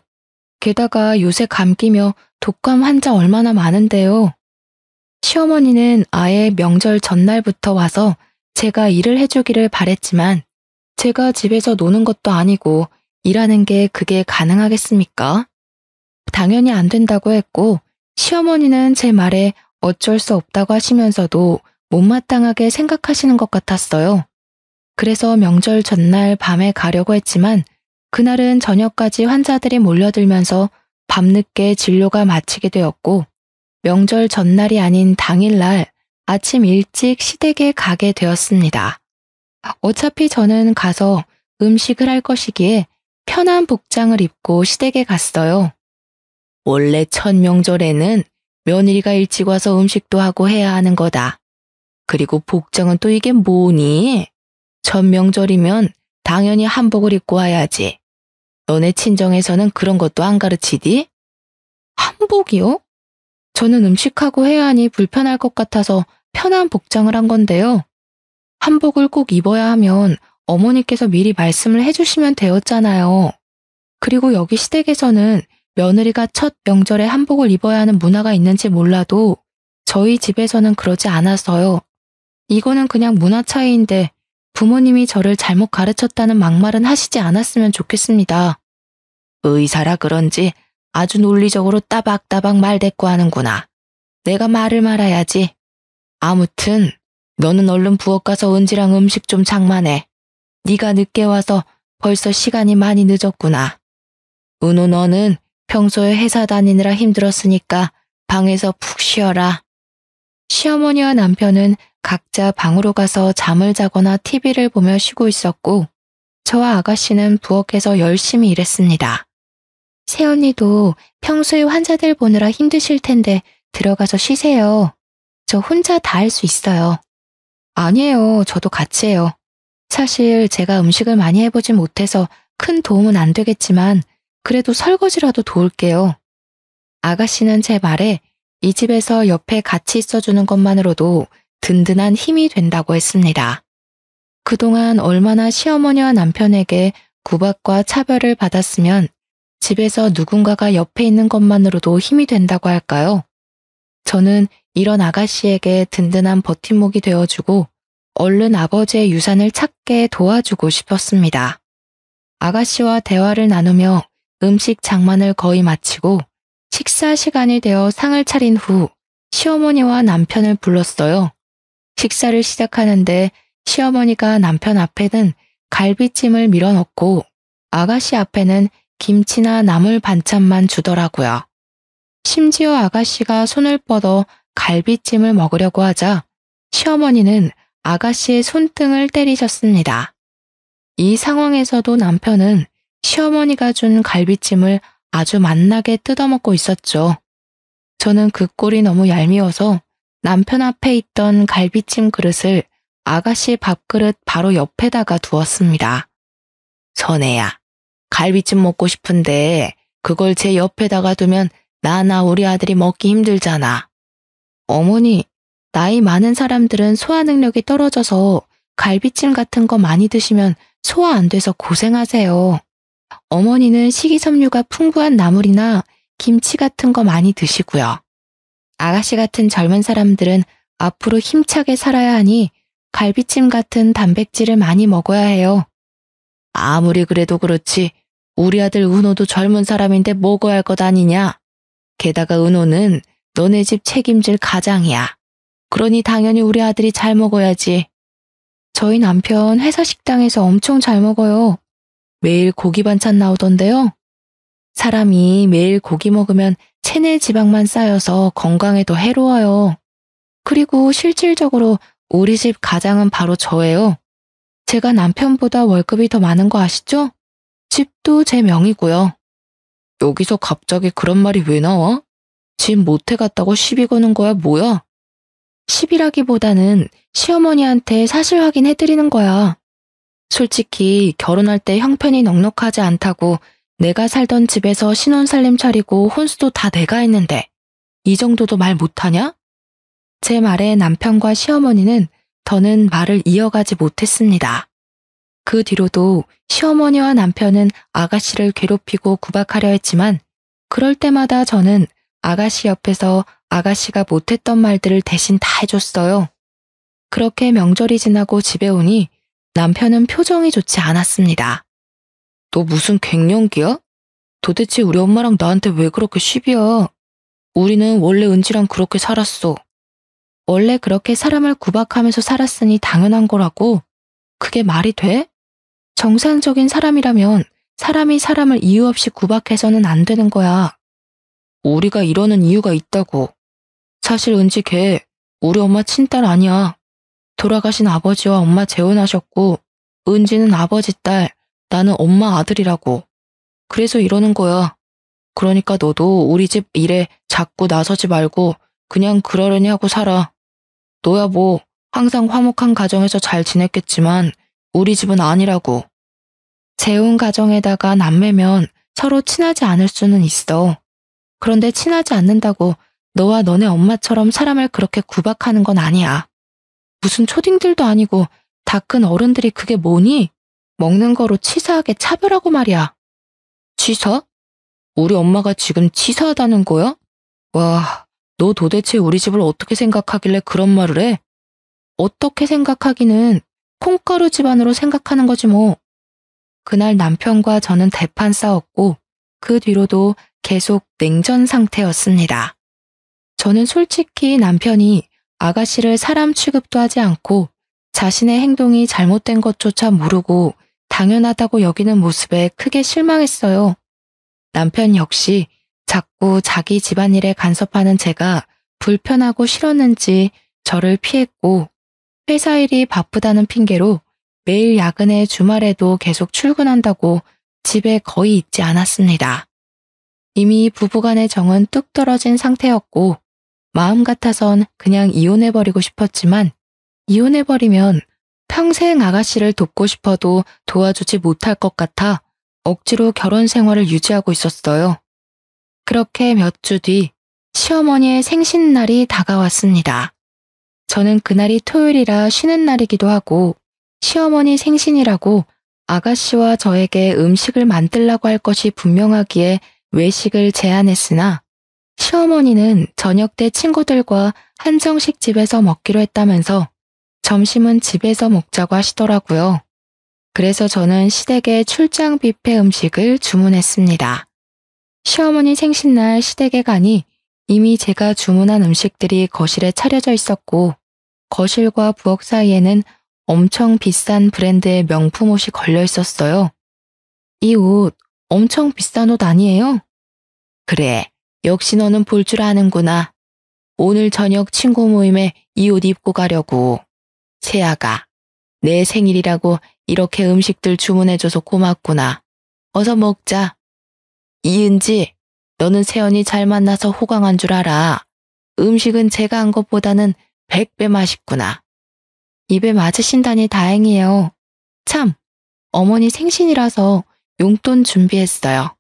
Speaker 1: 게다가 요새 감기며 독감 환자 얼마나 많은데요. 시어머니는 아예 명절 전날부터 와서 제가 일을 해주기를 바랬지만 제가 집에서 노는 것도 아니고 일하는 게 그게 가능하겠습니까? 당연히 안 된다고 했고 시어머니는 제 말에 어쩔 수 없다고 하시면서도 못마땅하게 생각하시는 것 같았어요. 그래서 명절 전날 밤에 가려고 했지만 그날은 저녁까지 환자들이 몰려들면서 밤늦게 진료가 마치게 되었고 명절 전날이 아닌 당일날 아침 일찍 시댁에 가게 되었습니다. 어차피 저는 가서 음식을 할 것이기에 편한 복장을 입고 시댁에 갔어요. 원래 첫 명절에는 며느리가 일찍 와서 음식도 하고 해야 하는 거다. 그리고 복장은 또 이게 뭐니? 첫 명절이면 당연히 한복을 입고 와야지. 너네 친정에서는 그런 것도 안 가르치디? 한복이요? 저는 음식하고 해야 하니 불편할 것 같아서 편한 복장을 한 건데요. 한복을 꼭 입어야 하면 어머니께서 미리 말씀을 해주시면 되었잖아요. 그리고 여기 시댁에서는 며느리가 첫 명절에 한복을 입어야 하는 문화가 있는지 몰라도 저희 집에서는 그러지 않아서요. 이거는 그냥 문화 차이인데 부모님이 저를 잘못 가르쳤다는 막말은 하시지 않았으면 좋겠습니다. 의사라 그런지 아주 논리적으로 따박따박 말대꾸하는구나. 내가 말을 말아야지. 아무튼 너는 얼른 부엌 가서 은지랑 음식 좀 장만해. 네가 늦게 와서 벌써 시간이 많이 늦었구나. 은호 너는 평소에 회사 다니느라 힘들었으니까 방에서 푹 쉬어라. 시어머니와 남편은 각자 방으로 가서 잠을 자거나 TV를 보며 쉬고 있었고 저와 아가씨는 부엌에서 열심히 일했습니다. 새언니도 평소에 환자들 보느라 힘드실 텐데 들어가서 쉬세요. 저 혼자 다 할 수 있어요. 아니에요. 저도 같이 해요. 사실 제가 음식을 많이 해보진 못해서 큰 도움은 안 되겠지만 그래도 설거지라도 도울게요. 아가씨는 제 말에 이 집에서 옆에 같이 있어주는 것만으로도 든든한 힘이 된다고 했습니다. 그동안 얼마나 시어머니와 남편에게 구박과 차별을 받았으면 집에서 누군가가 옆에 있는 것만으로도 힘이 된다고 할까요? 저는 이런 아가씨에게 든든한 버팀목이 되어주고 얼른 아버지의 유산을 찾게 도와주고 싶었습니다. 아가씨와 대화를 나누며 음식 장만을 거의 마치고 식사 시간이 되어 상을 차린 후 시어머니와 남편을 불렀어요. 식사를 시작하는데 시어머니가 남편 앞에는 갈비찜을 밀어넣고 아가씨 앞에는 김치나 나물 반찬만 주더라고요. 심지어 아가씨가 손을 뻗어 갈비찜을 먹으려고 하자 시어머니는 아가씨의 손등을 때리셨습니다. 이 상황에서도 남편은 시어머니가 준 갈비찜을 아주 맛나게 뜯어먹고 있었죠. 저는 그 꼴이 너무 얄미워서 남편 앞에 있던 갈비찜 그릇을 아가씨 밥그릇 바로 옆에다가 두었습니다. 선혜야, 갈비찜 먹고 싶은데 그걸 제 옆에다가 두면 나나 우리 아들이 먹기 힘들잖아. 어머니, 나이 많은 사람들은 소화 능력이 떨어져서 갈비찜 같은 거 많이 드시면 소화 안 돼서 고생하세요. 어머니는 식이섬유가 풍부한 나물이나 김치 같은 거 많이 드시고요. 아가씨 같은 젊은 사람들은 앞으로 힘차게 살아야 하니 갈비찜 같은 단백질을 많이 먹어야 해요. 아무리 그래도 그렇지 우리 아들 은호도 젊은 사람인데 먹어야 할 것 아니냐. 게다가 은호는 너네 집 책임질 가장이야. 그러니 당연히 우리 아들이 잘 먹어야지. 저희 남편 회사 식당에서 엄청 잘 먹어요. 매일 고기 반찬 나오던데요. 사람이 매일 고기 먹으면 체내 지방만 쌓여서 건강에 더 해로워요. 그리고 실질적으로 우리 집 가장은 바로 저예요. 제가 남편보다 월급이 더 많은 거 아시죠? 집도 제 명의고요. 여기서 갑자기 그런 말이 왜 나와? 집 못해 갔다고 시비 거는 거야 뭐야? 시비라기보다는 시어머니한테 사실 확인해드리는 거야. 솔직히 결혼할 때 형편이 넉넉하지 않다고 내가 살던 집에서 신혼살림 차리고 혼수도 다 내가 했는데 이 정도도 말 못하냐? 제 말에 남편과 시어머니는 더는 말을 이어가지 못했습니다. 그 뒤로도 시어머니와 남편은 아가씨를 괴롭히고 구박하려 했지만 그럴 때마다 저는 아가씨 옆에서 아가씨가 못했던 말들을 대신 다 해줬어요. 그렇게 명절이 지나고 집에 오니 남편은 표정이 좋지 않았습니다. 너 무슨 갱년기야? 도대체 우리 엄마랑 나한테 왜 그렇게 시비야? 우리는 원래 은지랑 그렇게 살았어. 원래 그렇게 사람을 구박하면서 살았으니 당연한 거라고. 그게 말이 돼? 정상적인 사람이라면 사람이 사람을 이유 없이 구박해서는 안 되는 거야. 우리가 이러는 이유가 있다고. 사실 은지 걔 우리 엄마 친딸 아니야. 돌아가신 아버지와 엄마 재혼하셨고 은지는 아버지 딸, 나는 엄마 아들이라고. 그래서 이러는 거야. 그러니까 너도 우리 집 일에 자꾸 나서지 말고 그냥 그러려니 하고 살아. 너야 뭐 항상 화목한 가정에서 잘 지냈겠지만 우리 집은 아니라고. 재혼 가정에다가 남매면 서로 친하지 않을 수는 있어. 그런데 친하지 않는다고 너와 너네 엄마처럼 사람을 그렇게 구박하는 건 아니야. 무슨 초딩들도 아니고 다 큰 어른들이 그게 뭐니? 먹는 거로 치사하게 차별하고 말이야. 치사? 우리 엄마가 지금 치사하다는 거야? 와, 너 도대체 우리 집을 어떻게 생각하길래 그런 말을 해? 어떻게 생각하기는 콩가루 집안으로 생각하는 거지 뭐. 그날 남편과 저는 대판 싸웠고 그 뒤로도 계속 냉전 상태였습니다. 저는 솔직히 남편이 아가씨를 사람 취급도 하지 않고 자신의 행동이 잘못된 것조차 모르고 당연하다고 여기는 모습에 크게 실망했어요. 남편 역시 자꾸 자기 집안일에 간섭하는 제가 불편하고 싫었는지 저를 피했고 회사 일이 바쁘다는 핑계로 매일 야근에 주말에도 계속 출근한다고 집에 거의 있지 않았습니다. 이미 부부간의 정은 뚝 떨어진 상태였고 마음 같아선 그냥 이혼해버리고 싶었지만 이혼해버리면 평생 아가씨를 돕고 싶어도 도와주지 못할 것 같아 억지로 결혼 생활을 유지하고 있었어요. 그렇게 몇 주 뒤 시어머니의 생신날이 다가왔습니다. 저는 그날이 토요일이라 쉬는 날이기도 하고 시어머니 생신이라고 아가씨와 저에게 음식을 만들라고 할 것이 분명하기에 외식을 제안했으나 시어머니는 저녁 때 친구들과 한정식 집에서 먹기로 했다면서 점심은 집에서 먹자고 하시더라고요. 그래서 저는 시댁에 출장 뷔페 음식을 주문했습니다. 시어머니 생신날 시댁에 가니 이미 제가 주문한 음식들이 거실에 차려져 있었고 거실과 부엌 사이에는 엄청 비싼 브랜드의 명품 옷이 걸려 있었어요. 이 옷 엄청 비싼 옷 아니에요? 그래, 역시 너는 볼 줄 아는구나. 오늘 저녁 친구 모임에 이 옷 입고 가려고. 세아가, 내 생일이라고 이렇게 음식들 주문해줘서 고맙구나. 어서 먹자. 이은지, 너는 세연이 잘 만나서 호강한 줄 알아. 음식은 제가 한 것보다는 100배 맛있구나. 입에 맞으신다니 다행이에요. 참, 어머니 생신이라서 용돈 준비했어요.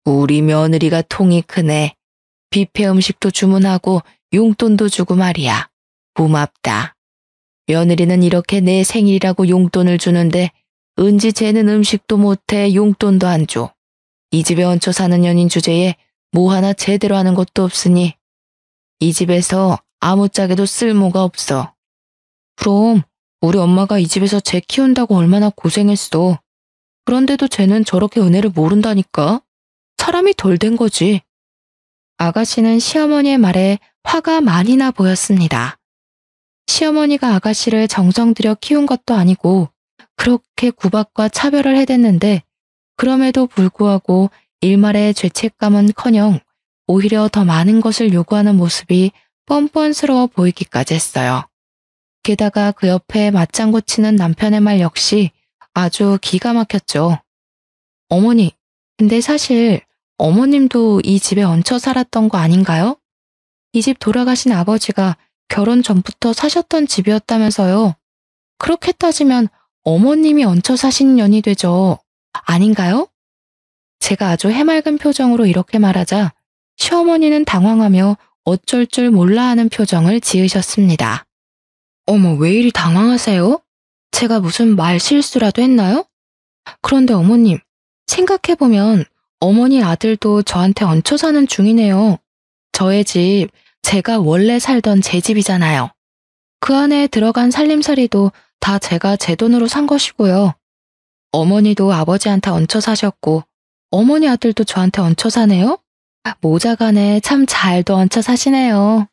Speaker 1: 우리 며느리가 통이 크네. 뷔페 음식도 주문하고 용돈도 주고 말이야. 고맙다. 며느리는 이렇게 내 생일이라고 용돈을 주는데 은지 쟤는 음식도 못해 용돈도 안 줘. 이 집에 얹혀 사는 연인 주제에 뭐 하나 제대로 하는 것도 없으니 이 집에서 아무짝에도 쓸모가 없어. 그럼 우리 엄마가 이 집에서 쟤 키운다고 얼마나 고생했어. 그런데도 쟤는 저렇게 은혜를 모른다니까. 사람이 덜 된 거지. 아가씨는 시어머니의 말에 화가 많이 나 보였습니다. 시어머니가 아가씨를 정성 들여 키운 것도 아니고 그렇게 구박과 차별을 해댔는데 그럼에도 불구하고 일말의 죄책감은커녕 오히려 더 많은 것을 요구하는 모습이 뻔뻔스러워 보이기까지 했어요. 게다가 그 옆에 맞장구 치는 남편의 말 역시 아주 기가 막혔죠. 어머니, 근데 사실 어머님도 이 집에 얹혀 살았던 거 아닌가요? 이 집 돌아가신 아버지가 결혼 전부터 사셨던 집이었다면서요. 그렇게 따지면 어머님이 얹혀 사신 년이 되죠. 아닌가요? 제가 아주 해맑은 표정으로 이렇게 말하자 시어머니는 당황하며 어쩔 줄 몰라 하는 표정을 지으셨습니다. 어머, 왜 이리 당황하세요? 제가 무슨 말 실수라도 했나요? 그런데 어머님, 생각해보면 어머니 아들도 저한테 얹혀 사는 중이네요. 저의 집, 제가 원래 살던 제 집이잖아요. 그 안에 들어간 살림살이도 다 제가 제 돈으로 산 것이고요. 어머니도 아버지한테 얹혀 사셨고 어머니 아들도 저한테 얹혀 사네요? 모자간에 참 잘도 얹혀 사시네요.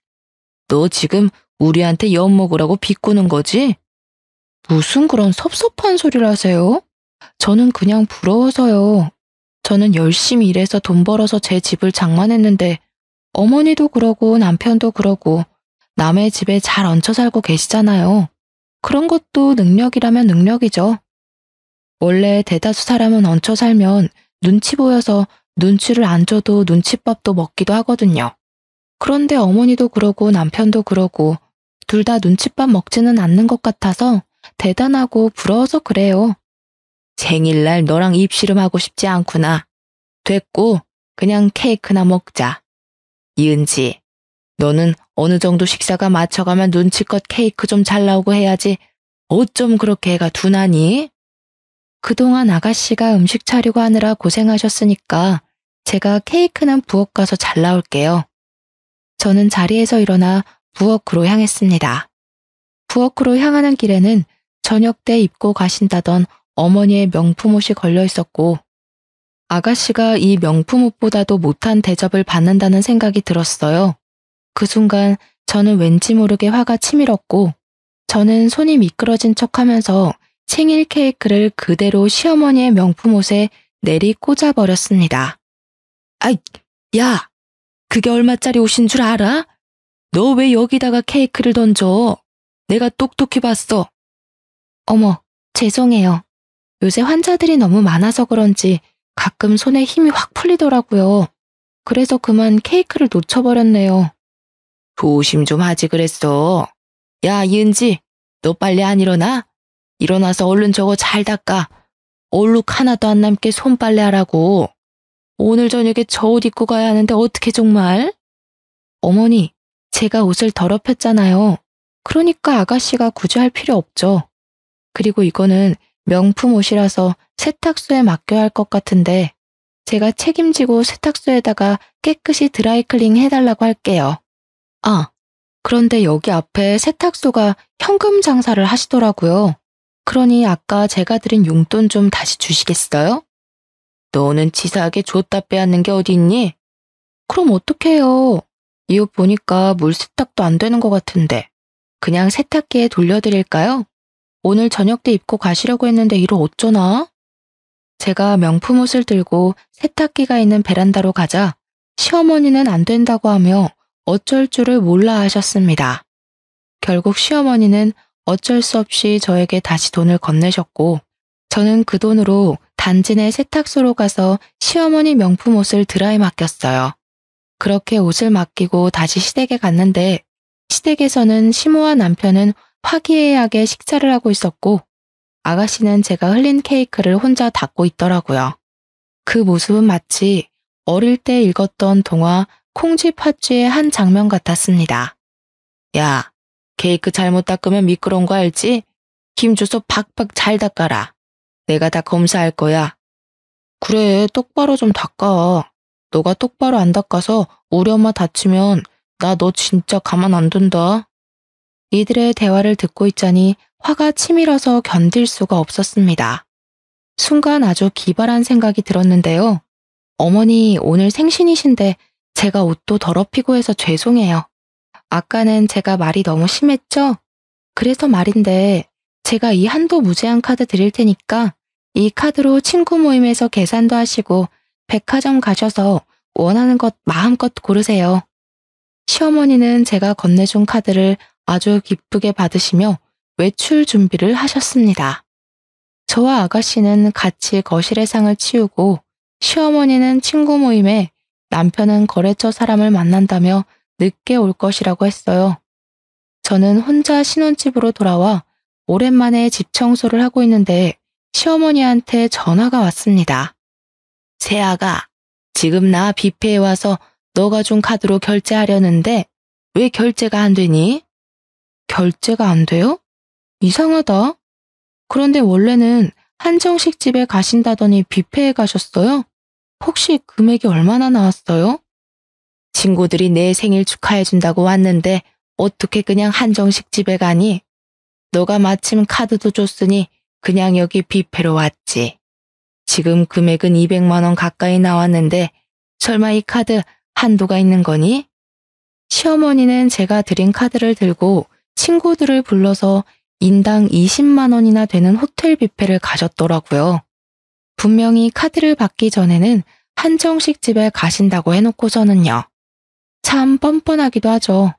Speaker 1: 너 지금 우리한테 엿먹으라고 비꼬는 거지? 무슨 그런 섭섭한 소리를 하세요? 저는 그냥 부러워서요. 저는 열심히 일해서 돈 벌어서 제 집을 장만했는데 어머니도 그러고 남편도 그러고 남의 집에 잘 얹혀 살고 계시잖아요. 그런 것도 능력이라면 능력이죠. 원래 대다수 사람은 얹혀 살면 눈치 보여서 눈치를 안 줘도 눈칫밥도 먹기도 하거든요. 그런데 어머니도 그러고 남편도 그러고 둘 다 눈칫밥 먹지는 않는 것 같아서 대단하고 부러워서 그래요. 생일날 너랑 입씨름하고 싶지 않구나. 됐고 그냥 케이크나 먹자. 이은지, 너는 어느 정도 식사가 맞춰가면 눈치껏 케이크 좀 잘 나오고 해야지 어쩜 그렇게 애가 둔하니? 그동안 아가씨가 음식 차리고 하느라 고생하셨으니까 제가 케이크는 부엌 가서 잘 나올게요. 저는 자리에서 일어나 부엌으로 향했습니다. 부엌으로 향하는 길에는 저녁 때 입고 가신다던 어머니의 명품 옷이 걸려 있었고 아가씨가 이 명품 옷보다도 못한 대접을 받는다는 생각이 들었어요. 그 순간 저는 왠지 모르게 화가 치밀었고 저는 손이 미끄러진 척하면서 생일 케이크를 그대로 시어머니의 명품 옷에 내리 꽂아버렸습니다. 아이, 야! 그게 얼마짜리 옷인 줄 알아? 너 왜 여기다가 케이크를 던져? 내가 똑똑히 봤어. 어머, 죄송해요. 요새 환자들이 너무 많아서 그런지 가끔 손에 힘이 확 풀리더라고요. 그래서 그만 케이크를 놓쳐버렸네요.
Speaker 2: 조심 좀 하지 그랬어. 야, 이은지, 너 빨리 안 일어나? 일어나서 얼른 저거 잘 닦아. 얼룩 하나도 안 남게 손빨래 하라고. 오늘 저녁에 저 옷 입고 가야 하는데 어떻게 정말?
Speaker 1: 어머니, 제가 옷을 더럽혔잖아요. 그러니까 아가씨가 굳이 할 필요 없죠. 그리고 이거는 명품 옷이라서 세탁소에 맡겨야 할 것 같은데 제가 책임지고 세탁소에다가 깨끗이 드라이클닝 해달라고 할게요. 아, 그런데 여기 앞에 세탁소가 현금 장사를 하시더라고요. 그러니 아까 제가 드린 용돈 좀 다시 주시겠어요?
Speaker 2: 너는 치사하게 줬다 빼앗는 게 어디 있니?
Speaker 1: 그럼 어떡해요? 이 옷 보니까 물 세탁도 안 되는 것 같은데 그냥 세탁기에 돌려드릴까요? 오늘 저녁 때 입고 가시려고 했는데 이를 어쩌나? 제가 명품 옷을 들고 세탁기가 있는 베란다로 가자 시어머니는 안 된다고 하며 어쩔 줄을 몰라 하셨습니다. 결국 시어머니는 어쩔 수 없이 저에게 다시 돈을 건네셨고 저는 그 돈으로 단지 내 세탁소로 가서 시어머니 명품 옷을 드라이 맡겼어요. 그렇게 옷을 맡기고 다시 시댁에 갔는데 시댁에서는 시모와 남편은 화기애애하게 식사를 하고 있었고 아가씨는 제가 흘린 케이크를 혼자 닦고 있더라고요. 그 모습은 마치 어릴 때 읽었던 동화 콩쥐팥쥐의 한 장면 같았습니다.
Speaker 2: 야, 케이크 잘못 닦으면 미끄러운 거 알지? 힘줘서 팍팍 잘 닦아라. 내가 다 검사할 거야.
Speaker 1: 그래, 똑바로 좀 닦아. 너가 똑바로 안 닦아서 우리 엄마 다치면 나 너 진짜 가만 안 둔다. 이들의 대화를 듣고 있자니 화가 치밀어서 견딜 수가 없었습니다. 순간 아주 기발한 생각이 들었는데요. 어머니 오늘 생신이신데 제가 옷도 더럽히고 해서 죄송해요. 아까는 제가 말이 너무 심했죠? 그래서 말인데 제가 이 한도 무제한 카드 드릴 테니까 이 카드로 친구 모임에서 계산도 하시고 백화점 가셔서 원하는 것 마음껏 고르세요. 시어머니는 제가 건네준 카드를 아주 기쁘게 받으시며 외출 준비를 하셨습니다. 저와 아가씨는 같이 거실의 상을 치우고 시어머니는 친구 모임에 남편은 거래처 사람을 만난다며 늦게 올 것이라고 했어요. 저는 혼자 신혼집으로 돌아와 오랜만에 집 청소를 하고 있는데 시어머니한테 전화가 왔습니다.
Speaker 2: 새아가, 지금 나 뷔페에 와서 너가 준 카드로 결제하려는데 왜 결제가 안 되니?
Speaker 1: 결제가 안 돼요? 이상하다. 그런데 원래는 한정식 집에 가신다더니 뷔페에 가셨어요? 혹시 금액이 얼마나 나왔어요?
Speaker 2: 친구들이 내 생일 축하해준다고 왔는데 어떻게 그냥 한정식 집에 가니? 너가 마침 카드도 줬으니 그냥 여기 뷔페로 왔지. 지금 금액은 200만 원 가까이 나왔는데 설마 이 카드 한도가 있는 거니?
Speaker 1: 시어머니는 제가 드린 카드를 들고 친구들을 불러서 인당 20만 원이나 되는 호텔 뷔페를 가셨더라고요. 분명히 카드를 받기 전에는 한정식 집에 가신다고 해놓고서는요. 참 뻔뻔하기도 하죠.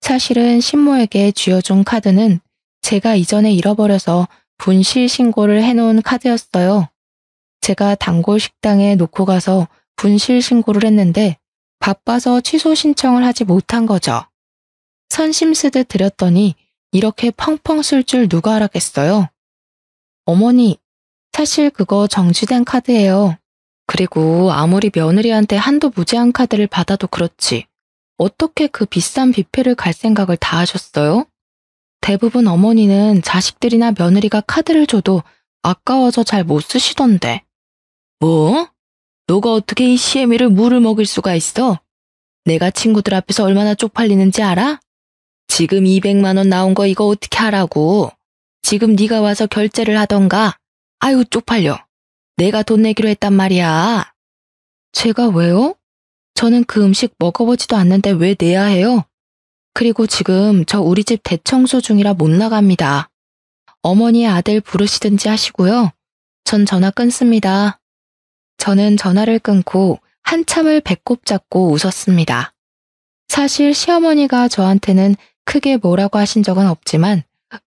Speaker 1: 사실은 신모에게 쥐어준 카드는 제가 이전에 잃어버려서 분실 신고를 해놓은 카드였어요. 제가 단골 식당에 놓고 가서 분실 신고를 했는데 바빠서 취소 신청을 하지 못한 거죠. 선심 쓰듯 드렸더니 이렇게 펑펑 쓸 줄 누가 알았겠어요? 어머니, 사실 그거 정지된 카드예요. 그리고 아무리 며느리한테 한도 무제한 카드를 받아도 그렇지. 어떻게 그 비싼 뷔페를 갈 생각을 다 하셨어요? 대부분 어머니는 자식들이나 며느리가 카드를 줘도 아까워서 잘 못 쓰시던데.
Speaker 2: 뭐? 너가 어떻게 이 시애미를 물을 먹일 수가 있어? 내가 친구들 앞에서 얼마나 쪽팔리는지 알아? 지금 200만 원 나온 거 이거 어떻게 하라고? 지금 네가 와서 결제를 하던가. 아유 쪽팔려. 내가 돈 내기로 했단 말이야.
Speaker 1: 제가 왜요? 저는 그 음식 먹어보지도 않는데 왜 내야 해요? 그리고 지금 저 우리 집 대청소 중이라 못 나갑니다. 어머니의 아들 부르시든지 하시고요. 전 전화 끊습니다. 저는 전화를 끊고 한참을 배꼽 잡고 웃었습니다. 사실 시어머니가 저한테는 크게 뭐라고 하신 적은 없지만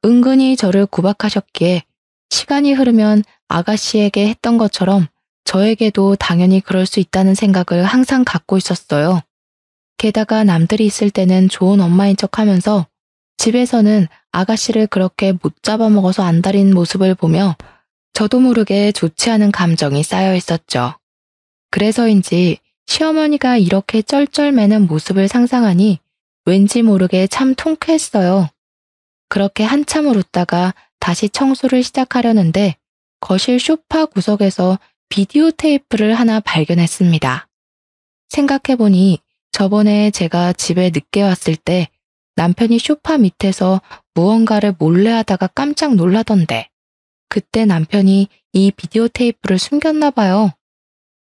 Speaker 1: 은근히 저를 구박하셨기에 시간이 흐르면 아가씨에게 했던 것처럼 저에게도 당연히 그럴 수 있다는 생각을 항상 갖고 있었어요. 게다가 남들이 있을 때는 좋은 엄마인 척 하면서 집에서는 아가씨를 그렇게 못 잡아먹어서 안달인 모습을 보며 저도 모르게 좋지 않은 감정이 쌓여 있었죠. 그래서인지 시어머니가 이렇게 쩔쩔매는 모습을 상상하니 왠지 모르게 참 통쾌했어요. 그렇게 한참을 웃다가 다시 청소를 시작하려는데 거실 소파 구석에서 비디오 테이프를 하나 발견했습니다. 생각해보니 저번에 제가 집에 늦게 왔을 때 남편이 소파 밑에서 무언가를 몰래 하다가 깜짝 놀라던데 그때 남편이 이 비디오 테이프를 숨겼나 봐요.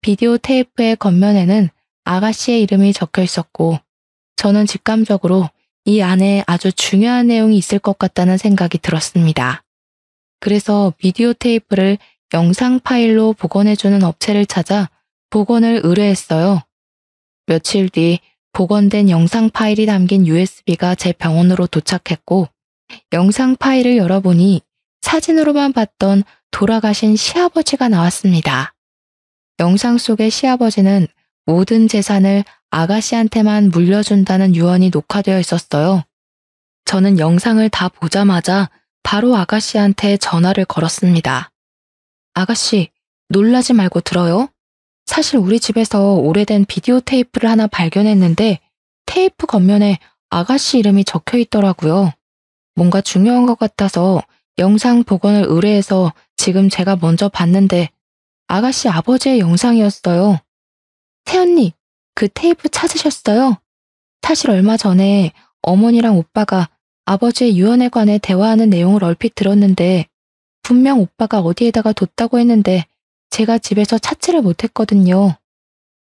Speaker 1: 비디오 테이프의 겉면에는 아가씨의 이름이 적혀 있었고 저는 직감적으로 이 안에 아주 중요한 내용이 있을 것 같다는 생각이 들었습니다. 그래서 비디오 테이프를 영상 파일로 복원해주는 업체를 찾아 복원을 의뢰했어요. 며칠 뒤 복원된 영상 파일이 담긴 USB가 제 병원으로 도착했고 영상 파일을 열어보니 사진으로만 봤던 돌아가신 시아버지가 나왔습니다. 영상 속의 시아버지는 모든 재산을 아가씨한테만 물려준다는 유언이 녹화되어 있었어요. 저는 영상을 다 보자마자 바로 아가씨한테 전화를 걸었습니다. 아가씨, 놀라지 말고 들어요. 사실 우리 집에서 오래된 비디오 테이프를 하나 발견했는데 테이프 겉면에 아가씨 이름이 적혀 있더라고요. 뭔가 중요한 것 같아서 영상 복원을 의뢰해서 지금 제가 먼저 봤는데 아가씨 아버지의 영상이었어요. 새언니, 그 테이프 찾으셨어요? 사실 얼마 전에 어머니랑 오빠가 아버지의 유언에 관해 대화하는 내용을 얼핏 들었는데 분명 오빠가 어디에다가 뒀다고 했는데 제가 집에서 찾지를 못했거든요.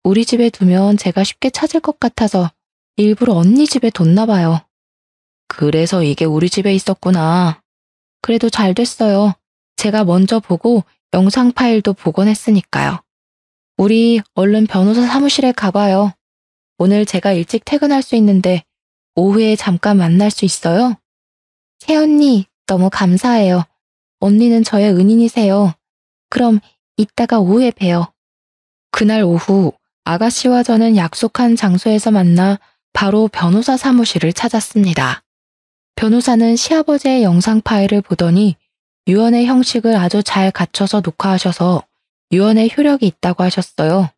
Speaker 1: 우리 집에 두면 제가 쉽게 찾을 것 같아서 일부러 언니 집에 뒀나 봐요. 그래서 이게 우리 집에 있었구나. 그래도 잘 됐어요. 제가 먼저 보고 영상 파일도 복원했으니까요. 우리 얼른 변호사 사무실에 가봐요. 오늘 제가 일찍 퇴근할 수 있는데 오후에 잠깐 만날 수 있어요? 새언니, 너무 감사해요. 언니는 저의 은인이세요. 그럼 이따가 오후에 봬요. 그날 오후 아가씨와 저는 약속한 장소에서 만나 바로 변호사 사무실을 찾았습니다. 변호사는 시아버지의 영상 파일을 보더니 유언의 형식을 아주 잘 갖춰서 녹화하셔서 유언의 효력이 있다고 하셨어요.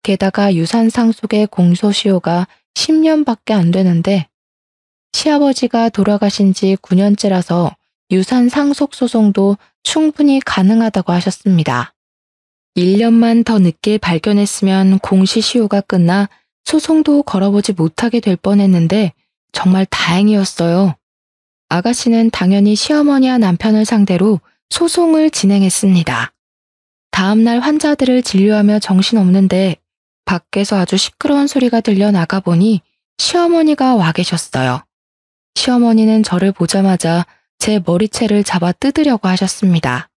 Speaker 1: 게다가 유산 상속의 공소시효가 10년밖에 안 되는데 시아버지가 돌아가신 지 9년째라서 유산 상속 소송도 충분히 가능하다고 하셨습니다. 1년만 더 늦게 발견했으면 공시시효가 끝나 소송도 걸어보지 못하게 될 뻔했는데 정말 다행이었어요. 아가씨는 당연히 시어머니와 남편을 상대로 소송을 진행했습니다. 다음날 환자들을 진료하며 정신없는데 밖에서 아주 시끄러운 소리가 들려 나가보니 시어머니가 와 계셨어요. 시어머니는 저를 보자마자 제 머리채를 잡아 뜯으려고 하셨습니다.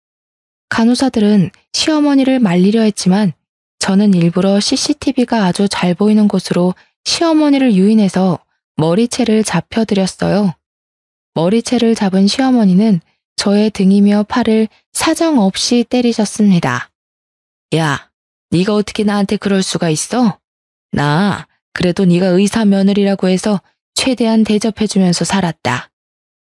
Speaker 1: 간호사들은 시어머니를 말리려 했지만 저는 일부러 CCTV가 아주 잘 보이는 곳으로 시어머니를 유인해서 머리채를 잡혀드렸어요. 머리채를 잡은 시어머니는 저의 등이며 팔을 사정없이 때리셨습니다. 야, 네가 어떻게 나한테 그럴 수가 있어? 나 그래도 네가 의사 며느리라고 해서 최대한 대접해주면서 살았다.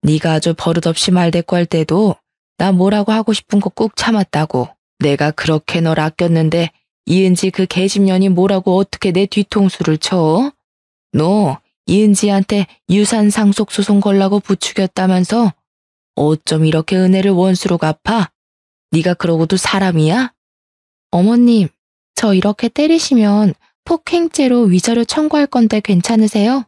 Speaker 1: 네가 아주 버릇없이 말대꾸할 때도 나 뭐라고 하고 싶은 거 꾹 참았다고. 내가 그렇게 널 아꼈는데 이은지 그 계집년이 뭐라고 어떻게 내 뒤통수를 쳐? 너 이은지한테 유산 상속 소송 걸라고 부추겼다면서? 어쩜 이렇게 은혜를 원수로 갚아? 네가 그러고도 사람이야? 어머님, 저 이렇게 때리시면 폭행죄로 위자료 청구할 건데 괜찮으세요?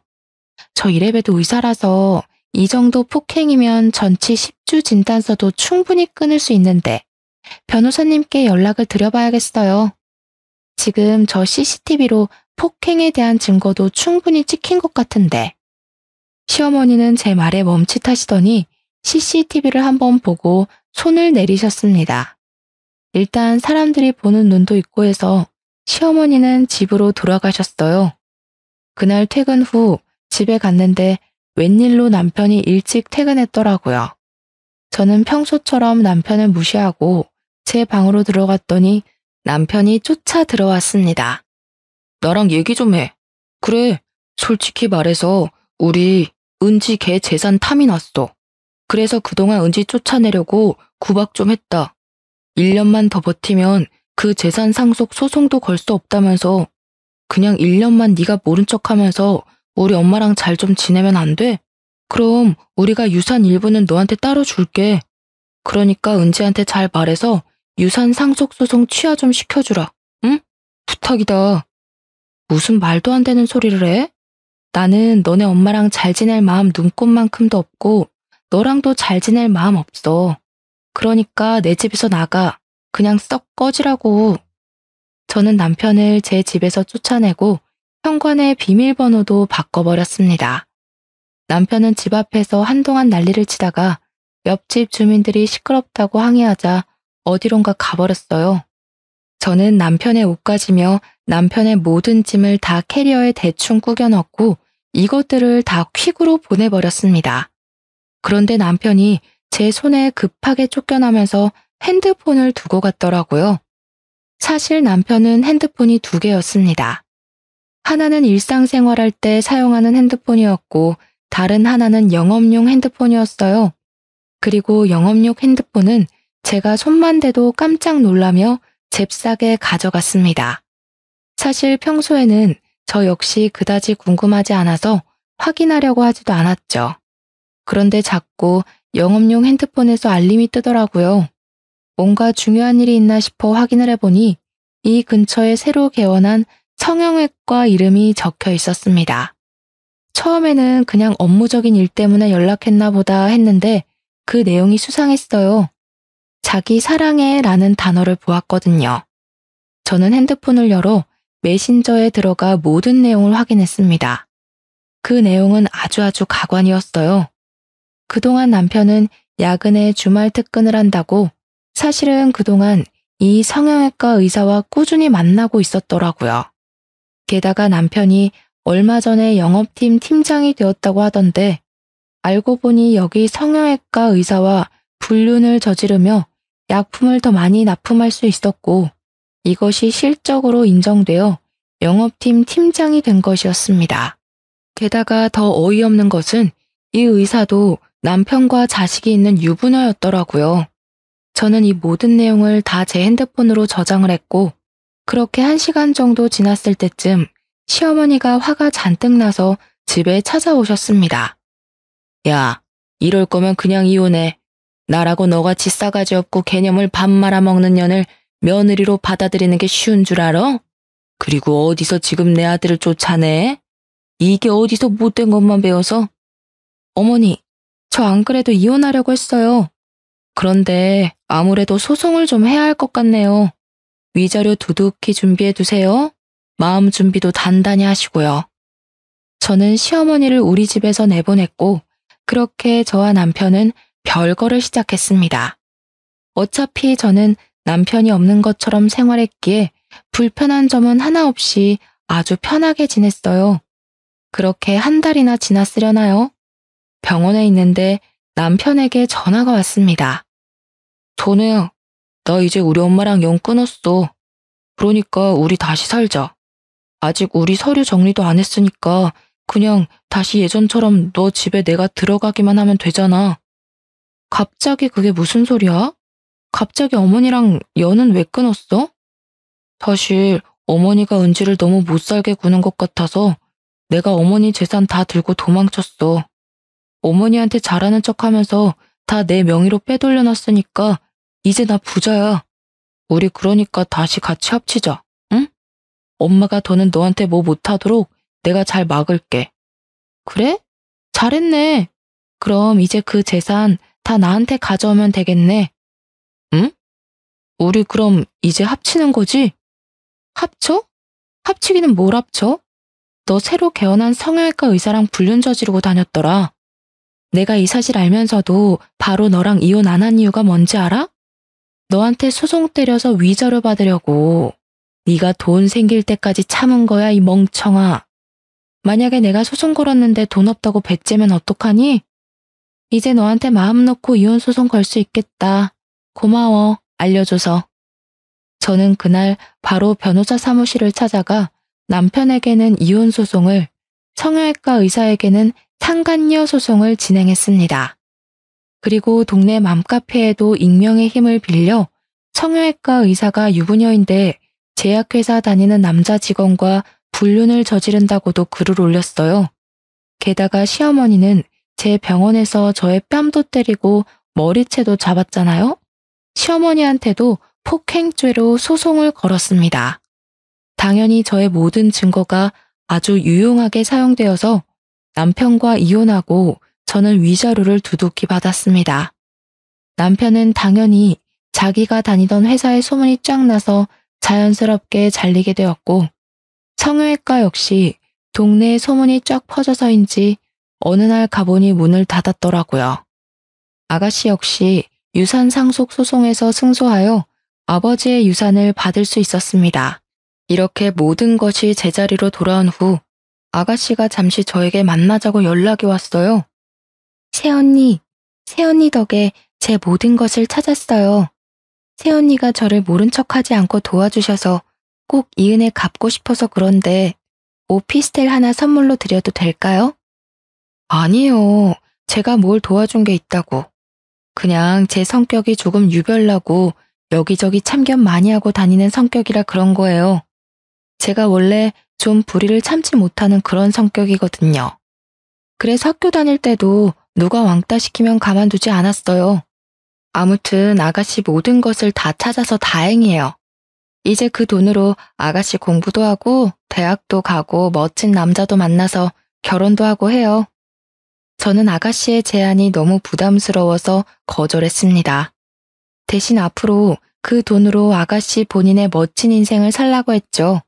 Speaker 1: 저 이래봬도 의사라서 이 정도 폭행이면 전치 10주 진단서도 충분히 끊을 수 있는데 변호사님께 연락을 드려봐야겠어요. 지금 저 CCTV로 폭행에 대한 증거도 충분히 찍힌 것 같은데. 시어머니는 제 말에 멈칫하시더니 CCTV를 한번 보고 손을 내리셨습니다. 일단 사람들이 보는 눈도 있고 해서 시어머니는 집으로 돌아가셨어요. 그날 퇴근 후 집에 갔는데 웬일로 남편이 일찍 퇴근했더라고요. 저는 평소처럼 남편을 무시하고 제 방으로 들어갔더니 남편이 쫓아 들어왔습니다.
Speaker 2: 나랑 얘기 좀 해. 그래, 솔직히 말해서 우리 은지 걔 재산 탐이 났어. 그래서 그동안 은지 쫓아내려고 구박 좀 했다. 1년만 더 버티면 그 재산 상속 소송도 걸 수 없다면서 그냥 1년만 네가 모른 척하면서 우리 엄마랑 잘 좀 지내면 안 돼? 그럼 우리가 유산 일부는 너한테 따로 줄게. 그러니까 은지한테 잘 말해서 유산 상속 소송 취하 좀 시켜주라. 응? 부탁이다. 무슨 말도 안 되는 소리를 해? 나는 너네 엄마랑 잘 지낼 마음 눈꼽만큼도 없고 너랑도 잘 지낼 마음 없어. 그러니까 내 집에서 나가. 그냥 썩 꺼지라고. 저는 남편을 제 집에서 쫓아내고 현관의 비밀번호도 바꿔버렸습니다. 남편은 집 앞에서 한동안 난리를 치다가 옆집 주민들이 시끄럽다고 항의하자 어디론가 가버렸어요. 저는 남편의 옷가지며 남편의 모든 짐을 다 캐리어에 대충 꾸겨 넣고 이것들을 다 퀵으로 보내버렸습니다. 그런데 남편이 제 손에 급하게 쫓겨나면서 핸드폰을 두고 갔더라고요. 사실 남편은 핸드폰이 2개였습니다. 하나는 일상생활할 때 사용하는 핸드폰이었고 다른 하나는 영업용 핸드폰이었어요. 그리고 영업용 핸드폰은 제가 손만 대도 깜짝 놀라며 잽싸게 가져갔습니다. 사실 평소에는 저 역시 그다지 궁금하지 않아서 확인하려고 하지도 않았죠. 그런데 자꾸 영업용 핸드폰에서 알림이 뜨더라고요. 뭔가 중요한 일이 있나 싶어 확인을 해보니 이 근처에 새로 개원한 성형외과 이름이 적혀 있었습니다. 처음에는 그냥 업무적인 일 때문에 연락했나 보다 했는데 그 내용이 수상했어요. 자기 사랑해 라는 단어를 보았거든요. 저는 핸드폰을 열어 메신저에 들어가 모든 내용을 확인했습니다. 그 내용은 아주 가관이었어요. 그동안 남편은 야근에 주말 특근을 한다고 사실은 그동안 이 성형외과 의사와 꾸준히 만나고 있었더라고요. 게다가 남편이 얼마 전에 영업팀 팀장이 되었다고 하던데 알고 보니 여기 성형외과 의사와 불륜을 저지르며 약품을 더 많이 납품할 수 있었고 이것이 실적으로 인정되어 영업팀 팀장이 된 것이었습니다. 게다가 더 어이없는 것은 이 의사도 남편과 자식이 있는 유부녀였더라고요. 저는 이 모든 내용을 다 제 핸드폰으로 저장을 했고 그렇게 1시간 정도 지났을 때쯤 시어머니가 화가 잔뜩 나서 집에 찾아오셨습니다. 야, 이럴 거면 그냥 이혼해. 나라고 너같이 싸가지 없고 개념을 밥 말아먹는 년을 며느리로 받아들이는 게 쉬운 줄 알아? 그리고 어디서 지금 내 아들을 쫓아내? 이게 어디서 못된 것만 배워서? 어머니, 저 안 그래도 이혼하려고 했어요. 그런데 아무래도 소송을 좀 해야 할 것 같네요. 위자료 두둑히 준비해 두세요. 마음 준비도 단단히 하시고요. 저는 시어머니를 우리 집에서 내보냈고 그렇게 저와 남편은 별거를 시작했습니다. 어차피 저는 남편이 없는 것처럼 생활했기에 불편한 점은 하나 없이 아주 편하게 지냈어요. 그렇게 한 달이나 지났으려나요? 병원에 있는데 남편에게 전화가 왔습니다. 전우야, 나 이제 우리 엄마랑 영 끊었어. 그러니까 우리 다시 살자. 아직 우리 서류 정리도 안 했으니까 그냥 다시 예전처럼 너 집에 내가 들어가기만 하면 되잖아. 갑자기 그게 무슨 소리야? 갑자기 어머니랑 연은 왜 끊었어? 사실 어머니가 은지를 너무 못 살게 구는 것 같아서 내가 어머니 재산 다 들고 도망쳤어. 어머니한테 잘하는 척하면서 다 내 명의로 빼돌려놨으니까 이제 나 부자야. 우리 그러니까 다시 같이 합치자. 응? 엄마가 더는 너한테 뭐 못하도록 내가 잘 막을게. 그래? 잘했네. 그럼 이제 그 재산 다 나한테 가져오면 되겠네. 응? 우리 그럼 이제 합치는 거지? 합쳐? 합치기는 뭘 합쳐? 너 새로 개원한 성형외과 의사랑 불륜 저지르고 다녔더라. 내가 이 사실 알면서도 바로 너랑 이혼 안 한 이유가 뭔지 알아? 너한테 소송 때려서 위자료 받으려고. 네가 돈 생길 때까지 참은 거야, 이 멍청아. 만약에 내가 소송 걸었는데 돈 없다고 배째면 어떡하니? 이제 너한테 마음 놓고 이혼 소송 걸 수 있겠다. 고마워. 알려줘서. 저는 그날 바로 변호사 사무실을 찾아가 남편에게는 이혼 소송을, 성형외과 의사에게는 상간녀 소송을 진행했습니다. 그리고 동네 맘카페에도 익명의 힘을 빌려 성형외과 의사가 유부녀인데 제약회사 다니는 남자 직원과 불륜을 저지른다고도 글을 올렸어요. 게다가 시어머니는 제 병원에서 저의 뺨도 때리고 머리채도 잡았잖아요. 시어머니한테도 폭행죄로 소송을 걸었습니다. 당연히 저의 모든 증거가 아주 유용하게 사용되어서 남편과 이혼하고 저는 위자료를 두둑히 받았습니다. 남편은 당연히 자기가 다니던 회사의 소문이 쫙 나서 자연스럽게 잘리게 되었고, 성형외과 역시 동네에 소문이 쫙 퍼져서인지 어느 날 가보니 문을 닫았더라고요. 아가씨 역시 유산 상속 소송에서 승소하여 아버지의 유산을 받을 수 있었습니다. 이렇게 모든 것이 제자리로 돌아온 후 아가씨가 잠시 저에게 만나자고 연락이 왔어요. 새언니 덕에 제 모든 것을 찾았어요. 새언니가 저를 모른 척하지 않고 도와주셔서 꼭 이 은혜 갚고 싶어서 그런데 오피스텔 하나 선물로 드려도 될까요? 아니요. 제가 뭘 도와준 게 있다고. 그냥 제 성격이 조금 유별나고 여기저기 참견 많이 하고 다니는 성격이라 그런 거예요. 제가 원래 좀 불의를 참지 못하는 그런 성격이거든요. 그래서 학교 다닐 때도 누가 왕따 시키면 가만두지 않았어요. 아무튼 아가씨 모든 것을 다 찾아서 다행이에요. 이제 그 돈으로 아가씨 공부도 하고 대학도 가고 멋진 남자도 만나서 결혼도 하고 해요. 저는 아가씨의 제안이 너무 부담스러워서 거절했습니다. 대신 앞으로 그 돈으로 아가씨 본인의 멋진 인생을 살라고 했죠.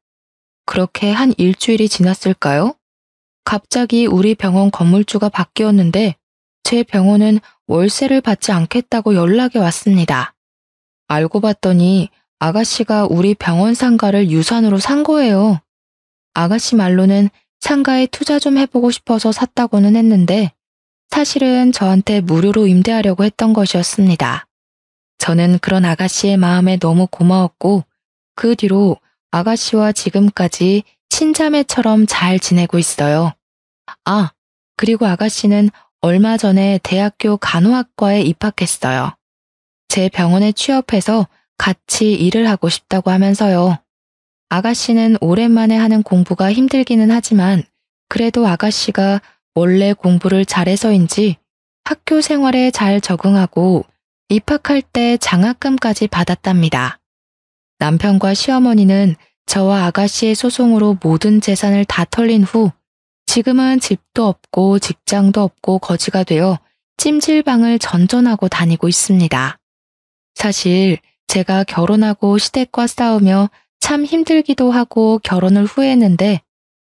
Speaker 2: 그렇게 한 일주일이 지났을까요? 갑자기 우리 병원 건물주가 바뀌었는데 제 병원은 월세를 받지 않겠다고 연락이 왔습니다. 알고 봤더니 아가씨가 우리 병원 상가를 유산으로 산 거예요. 아가씨 말로는 상가에 투자 좀 해보고 싶어서 샀다고는 했는데 사실은 저한테 무료로 임대하려고 했던 것이었습니다. 저는 그런 아가씨의 마음에 너무 고마웠고 그 뒤로 아가씨와 지금까지 친자매처럼 잘 지내고 있어요. 아, 그리고 아가씨는 얼마 전에 대학교 간호학과에 입학했어요. 제 병원에 취업해서 같이 일을 하고 싶다고 하면서요. 아가씨는 오랜만에 하는 공부가 힘들기는 하지만 그래도 아가씨가 원래 공부를 잘해서인지 학교 생활에 잘 적응하고 입학할 때 장학금까지 받았답니다. 남편과 시어머니는 저와 아가씨의 소송으로 모든 재산을 다 털린 후 지금은 집도 없고 직장도 없고 거지가 되어 찜질방을 전전하고 다니고 있습니다. 사실 제가 결혼하고 시댁과 싸우며 참 힘들기도 하고 결혼을 후회했는데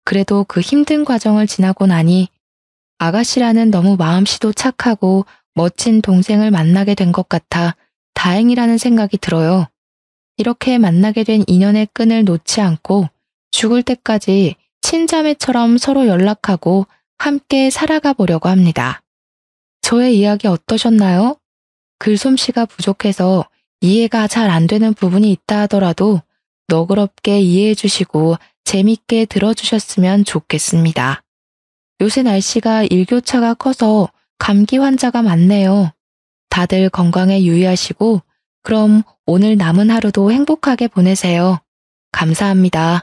Speaker 2: 그래도 그 힘든 과정을 지나고 나니 아가씨라는 너무 마음씨도 착하고 멋진 동생을 만나게 된 것 같아 다행이라는 생각이 들어요. 이렇게 만나게 된 인연의 끈을 놓지 않고 죽을 때까지 친자매처럼 서로 연락하고 함께 살아가 보려고 합니다. 저의 이야기 어떠셨나요? 글솜씨가 부족해서 이해가 잘 안 되는 부분이 있다 하더라도 너그럽게 이해해 주시고 재밌게 들어주셨으면 좋겠습니다. 요새 날씨가 일교차가 커서 감기 환자가 많네요. 다들 건강에 유의하시고 그럼 오늘 남은 하루도 행복하게 보내세요. 감사합니다.